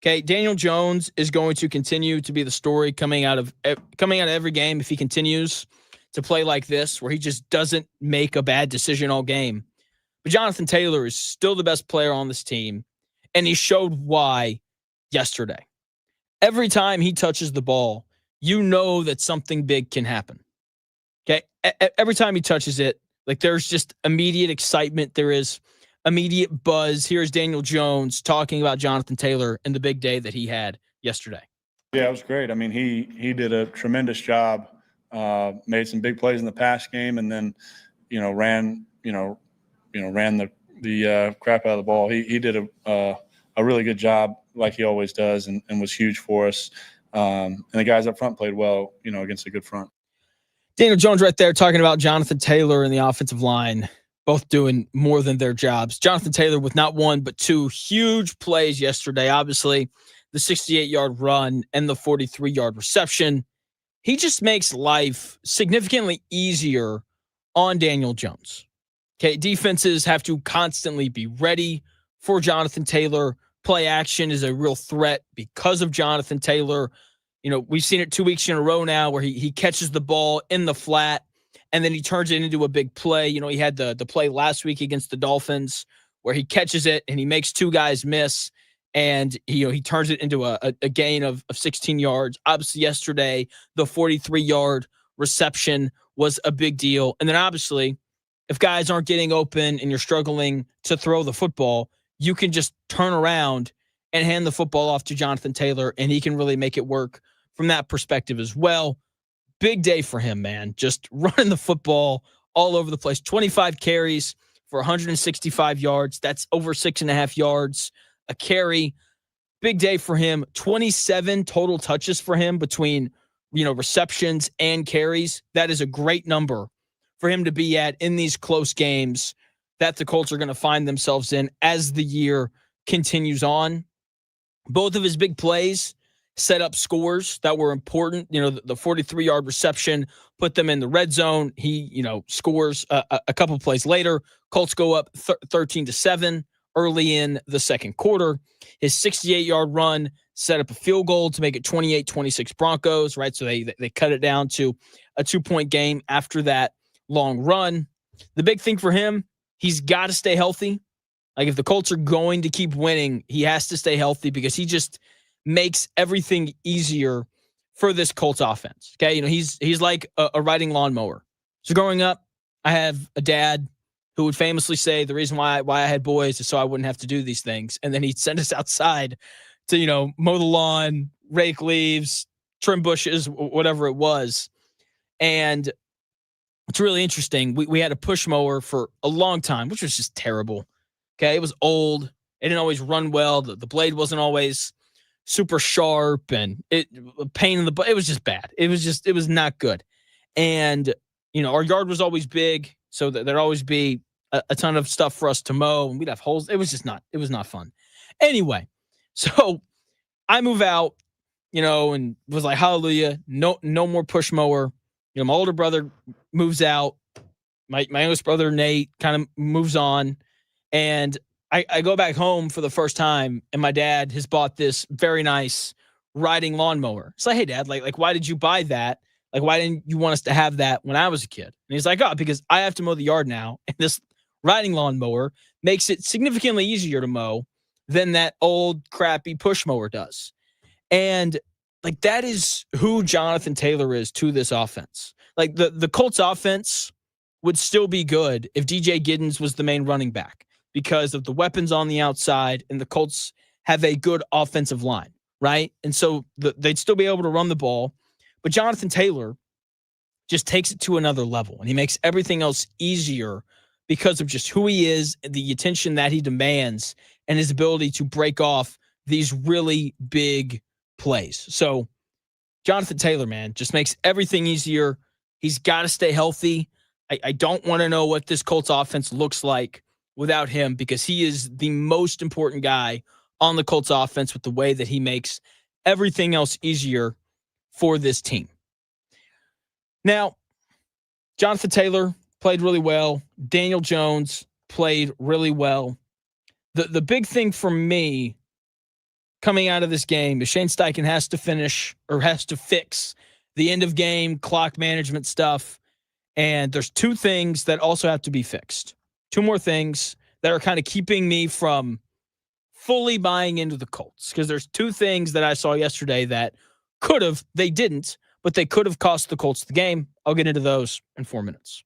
Okay, Daniel Jones is going to continue to be the story coming out of every game if he continues to play like this, where he just doesn't make a bad decision all game. But Jonathan Taylor is still the best player on this team, and he showed why yesterday. Every time he touches the ball, that something big can happen. Okay, every time he touches it, there's just immediate excitement. There is immediate buzz. Here's Daniel Jones talking about Jonathan Taylor and the big day that he had yesterday. Yeah, it was great. I mean, he did a tremendous job. Made some big plays in the pass game, and then, ran the crap out of the ball. He did a really good job, like he always does, and was huge for us. And the guys up front played well, against a good front. Daniel Jones right there talking about Jonathan Taylor and the offensive line, both doing more than their jobs. Jonathan Taylor with not 1, but 2 huge plays yesterday. Obviously, the 68-yard run and the 43-yard reception. He just makes life significantly easier on Daniel Jones. Okay, defenses have to constantly be ready for Jonathan Taylor. Play action is a real threat because of Jonathan Taylor. We've seen it 2 weeks in a row now where he catches the ball in the flat and then he turns it into a big play. He had the play last week against the Dolphins where he catches it and he makes 2 guys miss and he turns it into a gain of 16 yards. Obviously yesterday, the 43-yard reception was a big deal. And then obviously if guys aren't getting open and you're struggling to throw the football, you can just turn around and hand the football off to Jonathan Taylor and he can really make it work from that perspective as well. Big day for him, man. Just running the football all over the place. 25 carries for 165 yards. That's over 6.5 yards a carry. Big day for him. 27 total touches for him between, receptions and carries. That is a great number for him to be at in these close games that the Colts are going to find themselves in as the year continues on. Both of his big plays set up scores that were important. The 43-yard reception put them in the red zone. He, scores a couple plays later. Colts go up 13-7 early in the second quarter. His 68-yard run set up a field goal to make it 28-26 Broncos, right? So they cut it down to a 2-point game after that long run. The big thing for him, he's got to stay healthy. Like, if the Colts are going to keep winning, he has to stay healthy because he just makes everything easier for this Colts offense. Okay, he's like a riding lawnmower. So growing up, I have a dad who would famously say the reason why I had boys is so I wouldn't have to do these things. And then he'd send us outside to, mow the lawn, rake leaves, trim bushes, whatever it was. And it's really interesting. We had a push mower for a long time, which was just terrible. Okay, it was old. It didn't always run well. The blade wasn't always super sharp, and a pain in the butt. It was just bad. It was not good. And our yard was always big, so that there'd always be a ton of stuff for us to mow, and we'd have holes. It was not fun. Anyway, so I move out, and was like, hallelujah, no more push mower. My older brother moves out. My youngest brother, Nate, kind of moves on. And I go back home for the first time, and my dad has bought this very nice riding lawnmower. It's like, hey, Dad, like why did you buy that? Like, why didn't you want us to have that when I was a kid? And he's like, oh, because I have to mow the yard now. And this riding lawnmower makes it significantly easier to mow than that old crappy push mower does. And like, that is who Jonathan Taylor is to this offense. Like, the Colts offense would still be good if DJ Giddens was the main running back because of the weapons on the outside, and the Colts have a good offensive line, right? And so they'd still be able to run the ball. But Jonathan Taylor just takes it to another level, and he makes everything else easier because of just who he is, the attention that he demands, and his ability to break off these really big plays. So Jonathan Taylor, man, just makes everything easier. He's got to stay healthy. I don't want to know what this Colts offense looks like without him, because he is the most important guy on the Colts offense with the way that he makes everything else easier for this team. Now, Jonathan Taylor played really well. Daniel Jones played really well. The big thing for me coming out of this game is Shane Steichen has to fix the end of game clock management stuff. And there's two things that also have to be fixed. Two more things that are kind of keeping me from fully buying into the Colts. Because there's two things that I saw yesterday that they didn't, but they could have cost the Colts the game. I'll get into those in 4 minutes.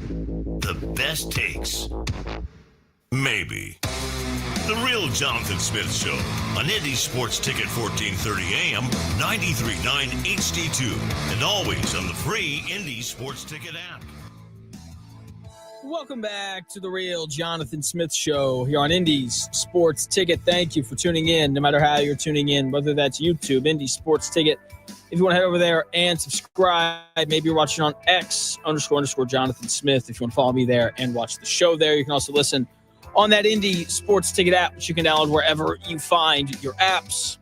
The best takes. Maybe. The Real Jonathan Smith Show on Indy Sports Ticket 1430 AM, 93.9 HD2, and always on the free Indy Sports Ticket app. Welcome back to the Real Jonathan Smith Show here on Indy's Sports Ticket. Thank you for tuning in, no matter how you're tuning in, whether that's YouTube, Indy Sports Ticket. If you want to head over there and subscribe, maybe you're watching on X __ Jonathan Smith. If you want to follow me there and watch the show there, you can also listen on that Indy Sports Ticket app, which you can download wherever you find your apps.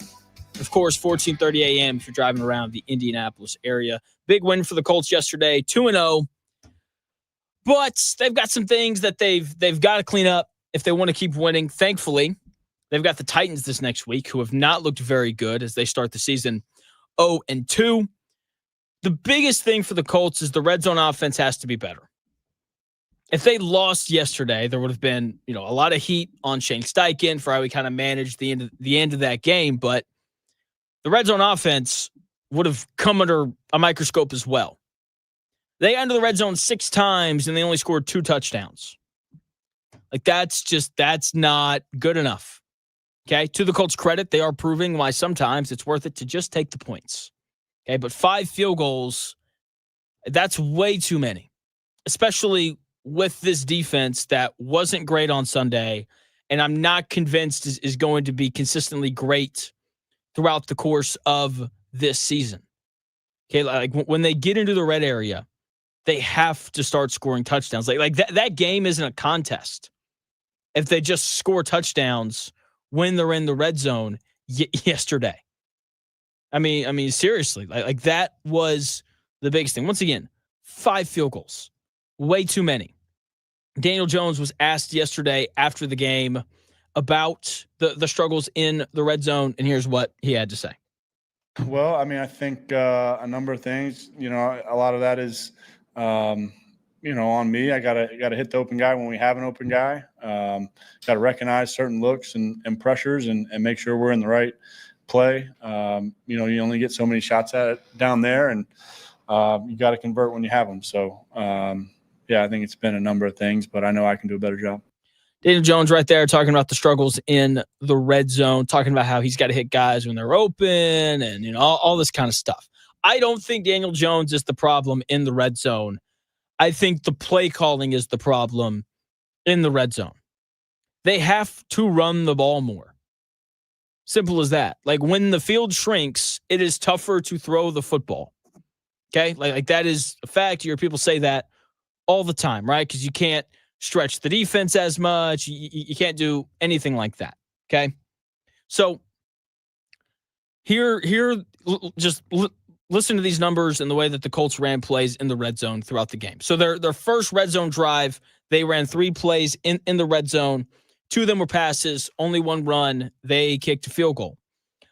Of course, 14:30 a.m. if you're driving around the Indianapolis area. Big win for the Colts yesterday, 2-0. But they've got some things that they've got to clean up if they want to keep winning. Thankfully, they've got the Titans this next week, who have not looked very good as they start the season 0-2. The biggest thing for the Colts is the red zone offense has to be better. If they lost yesterday, there would have been, a lot of heat on Shane Steichen for how he kind of managed the end of that game. But the red zone offense would have come under a microscope as well. They entered the red zone 6 times and they only scored 2 touchdowns. That's not good enough. Okay. To the Colts' credit, they are proving why sometimes it's worth it to just take the points. Okay. But 5 field goals, that's way too many, especially with this defense that wasn't great on Sunday. And I'm not convinced is going to be consistently great throughout the course of this season. Okay. Like when they get into the red area, they have to start scoring touchdowns. Like that game isn't a contest. If they just score touchdowns when they're in the red zone yesterday. I mean, seriously, like that was the biggest thing. Once again, 5 field goals, way too many. Daniel Jones was asked yesterday after the game about the struggles in the red zone, and here's what he had to say. Well, I think a number of things. A lot of that is on me. I gotta hit the open guy when we have an open guy. Got to recognize certain looks and pressures and make sure we're in the right play. You only get so many shots at it down there, and you got to convert when you have them. So, I think it's been a number of things, but I know I can do a better job. Daniel Jones right there talking about the struggles in the red zone, talking about how he's got to hit guys when they're open and, all this kind of stuff. I don't think Daniel Jones is the problem in the red zone. I think the play calling is the problem in the red zone. They have to run the ball more. Simple as that. Like when the field shrinks, it is tougher to throw the football. Okay? Like that is a fact. You hear people say that all the time, right? Because you can't stretch the defense as much. You can't do anything like that. Okay? So here, just listen to these numbers and the way that the Colts ran plays in the red zone throughout the game. So their first red zone drive, they ran 3 plays in the red zone. 2 of them were passes, only 1 run. They kicked a field goal.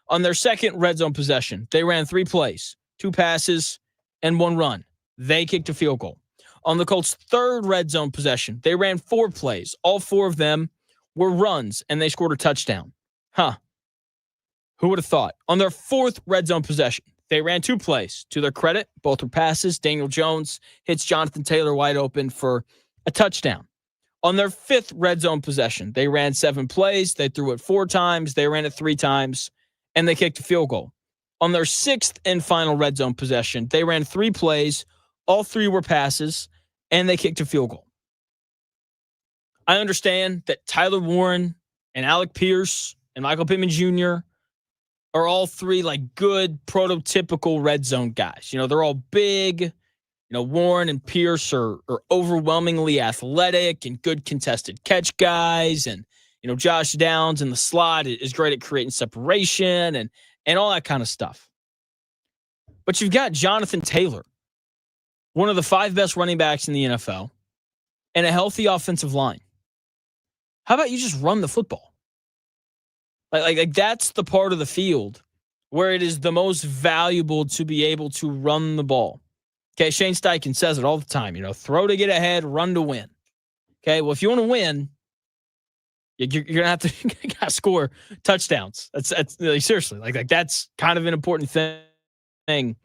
On their second red zone possession, they ran 3 plays, 2 passes, and 1 run. They kicked a field goal. On the Colts' third red zone possession, they ran 4 plays. All 4 of them were runs, and they scored a touchdown. Who would have thought? On their fourth red zone possession, they ran 2 plays. To their credit, both were passes. Daniel Jones hits Jonathan Taylor wide open for a touchdown. On their 5th red zone possession, they ran 7 plays. They threw it 4 times. They ran it 3 times, and they kicked a field goal. On their 6th and final red zone possession, they ran 3 plays. All 3 were passes, and they kicked a field goal. I understand that Tyler Warren and Alec Pierce and Michael Pittman Jr. are all 3 like good prototypical red zone guys. They're all big. Warren and Pierce are overwhelmingly athletic and good contested catch guys. And, Josh Downs in the slot is great at creating separation and all that kind of stuff. But you've got Jonathan Taylor, one of the 5 best running backs in the NFL, and a healthy offensive line. How about you just run the football? Like that's the part of the field where it is the most valuable to be able to run the ball. Okay, Shane Steichen says it all the time, throw to get ahead, run to win. Okay, well, if you want to win, you're going to have to score touchdowns. That's like, seriously, like that's kind of an important thing.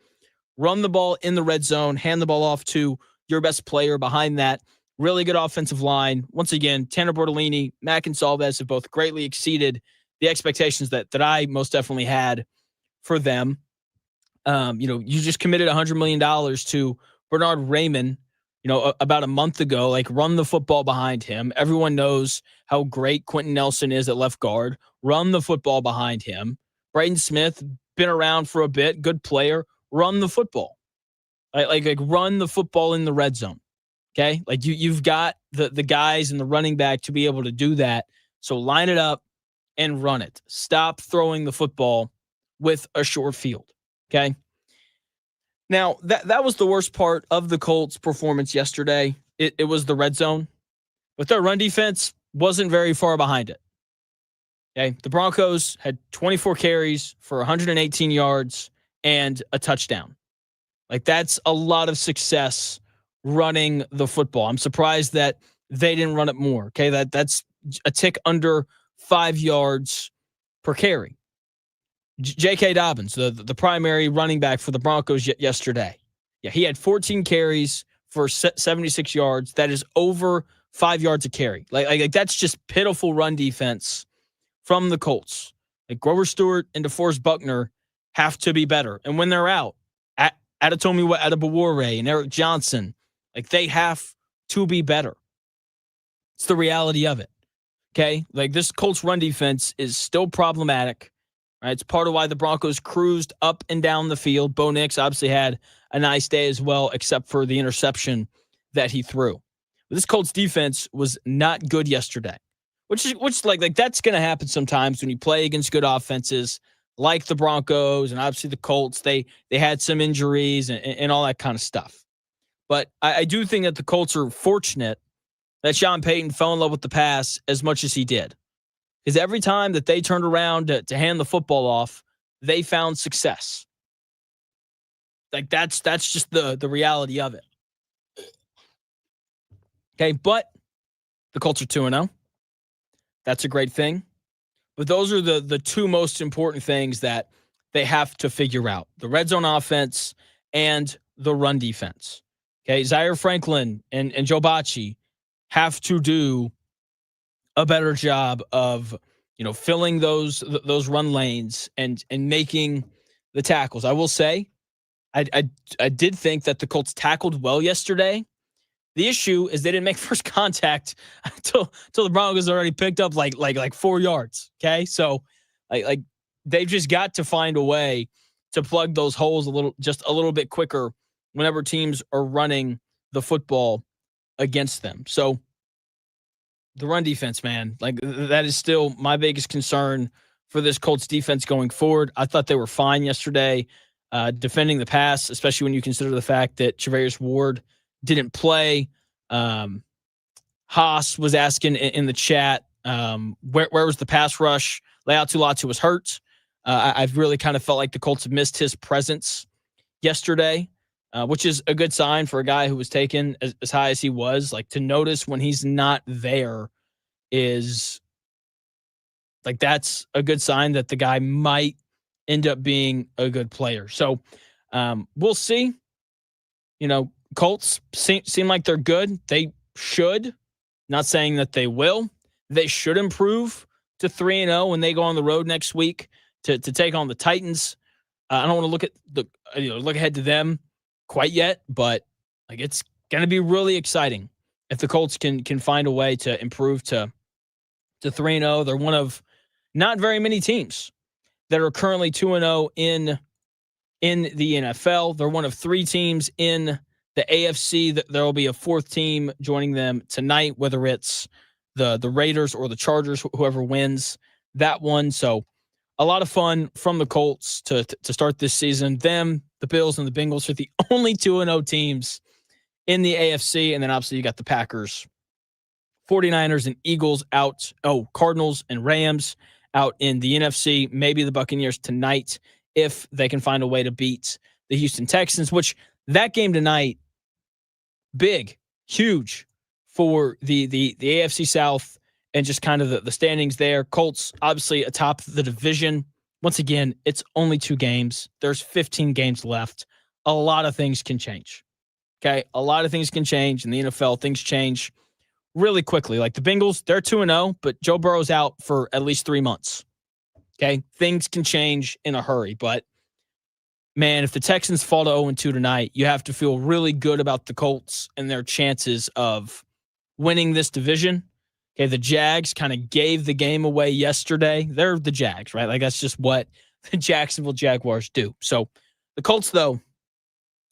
Run the ball in the red zone, hand the ball off to your best player behind that. Really good offensive line. Once again, Tanner Bortolini, Matt Gonsalves have both greatly exceeded the expectations that I most definitely had for them. You just committed $100 million to Bernard Raymond, about a month ago. Like, run the football behind him. Everyone knows how great Quentin Nelson is at left guard. Run the football behind him. Braden Smith, been around for a bit, good player. Run the football. Like run the football in the red zone. Okay? Like, you've got the guys and the running back to be able to do that. So line it up and run it. Stop throwing the football with a short field. Okay? Now, that was the worst part of the Colts' performance yesterday. It was the red zone. But their run defense wasn't very far behind it. Okay? The Broncos had 24 carries for 118 yards and a touchdown. Like, that's a lot of success running the football. I'm surprised that they didn't run it more. Okay? That's a tick under 5 yards per carry. J.K. Dobbins, the primary running back for the Broncos yesterday. Yeah, he had 14 carries for 76 yards. That is over 5 yards a carry. Like that's just pitiful run defense from the Colts. Like, Grover Stewart and DeForest Buckner have to be better. And when they're out, Adetomiwa Adebawore and Eric Johnson, like, they have to be better. It's the reality of it. Okay? Like, this Colts run defense is still problematic. Right, it's part of why the Broncos cruised up and down the field. Bo Nix obviously had a nice day as well, except for the interception that he threw. But this Colts defense was not good yesterday, which like that's going to happen sometimes when you play against good offenses like the Broncos and obviously the Colts. They had some injuries and all that kind of stuff. But I do think that the Colts are fortunate that Sean Payton fell in love with the pass as much as he did. Because every time that they turned around to hand the football off, they found success. Like, that's just the reality of it. Okay, but the Colts are 2-0. That's a great thing. But those are the two most important things that they have to figure out. The red zone offense and the run defense. Okay, Zaire Franklin and Joe Bacci have to do a better job of, filling those run lanes and making the tackles. I will say, I did think that the Colts tackled well yesterday. The issue is they didn't make first contact until the Broncos already picked up like 4 yards. Okay, so like they've just got to find a way to plug those holes a little bit quicker whenever teams are running the football against them. So the run defense, man, like, that is still my biggest concern for this Colts defense going forward. I thought they were fine yesterday defending the pass, especially when you consider the fact that Charvarius Ward didn't play. Haas was asking in the chat, where was the pass rush? Leatu Latu was hurt. I've really kind of felt like the Colts have missed his presence yesterday, which is a good sign for a guy who was taken as high as he was. Like, to notice when he's not there is like, that's a good sign that the guy might end up being a good player. So we'll see. Colts seem like they're good. They should, not saying that they will. They should improve to 3-0 when they go on the road next week to take on the Titans. I don't want to look ahead to them quite yet, but like, it's going to be really exciting if the Colts can find a way to improve to 3-0. They're one of not very many teams that are currently 2-0 in the NFL. They're one of 3 teams in the AFC. There will be a 4th team joining them tonight, whether it's the Raiders or the Chargers, whoever wins that one. So a lot of fun from the Colts to start this season. Them, the Bills, and the Bengals are the only 2-0 teams in the AFC. And then obviously you got the Packers, 49ers, and Eagles out. Oh, Cardinals and Rams out in the NFC. Maybe the Buccaneers tonight if they can find a way to beat the Houston Texans, which that game tonight, big, huge for the AFC South and just kind of the standings there. Colts obviously atop the division. Once again, it's only 2 games. There's 15 games left. A lot of things can change. Okay, a lot of things can change in the NFL. Things change really quickly. Like the Bengals, they're 2-0, but Joe Burrow's out for at least 3 months. Okay, things can change in a hurry. But, man, if the Texans fall to 0-2 tonight, you have to feel really good about the Colts and their chances of winning this division. Okay, the Jags kind of gave the game away yesterday. They're the Jags, right? Like, that's just what the Jacksonville Jaguars do. So the Colts, though,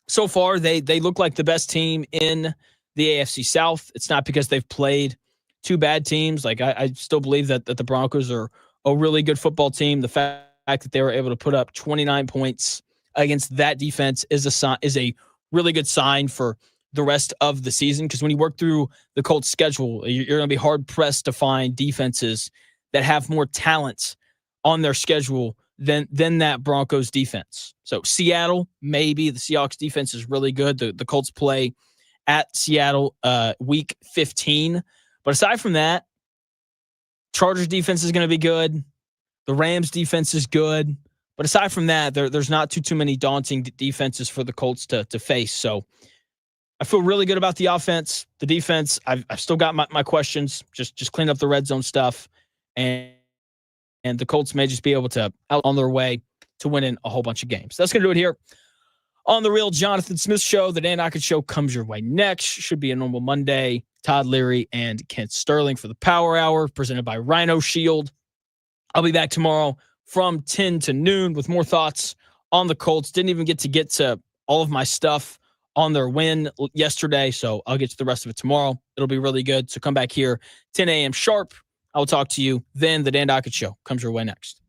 so far, they look like the best team in the AFC South. It's not because they've played two bad teams. Like, I still believe that the Broncos are a really good football team. The fact that they were able to put up 29 points against that defense is a really good sign for the rest of the season, because when you work through the Colts schedule, you're going to be hard-pressed to find defenses that have more talent on their schedule than that Broncos defense. So Seattle, maybe. The Seahawks defense is really good. The Colts play at Seattle week 15. But aside from that, Chargers defense is going to be good. The Rams defense is good. But aside from that, there's not too many daunting defenses for the Colts to face. So I feel really good about the offense. The defense, I've still got my questions. Just clean up the red zone stuff. And the Colts may just be able to out on their way to winning a whole bunch of games. That's going to do it here on the Real Jonathan Smith Show. The Dan Ackett Show comes your way next. Should be a normal Monday. Todd Leary and Kent Sterling for the Power Hour, presented by Rhino Shield. I'll be back tomorrow from 10 to noon with more thoughts on the Colts. Didn't even get to all of my stuff on their win yesterday, so I'll get to the rest of it tomorrow. It'll be really good. So come back here, 10 a.m. sharp. I will talk to you then. The Dan Ackett Show comes your way next.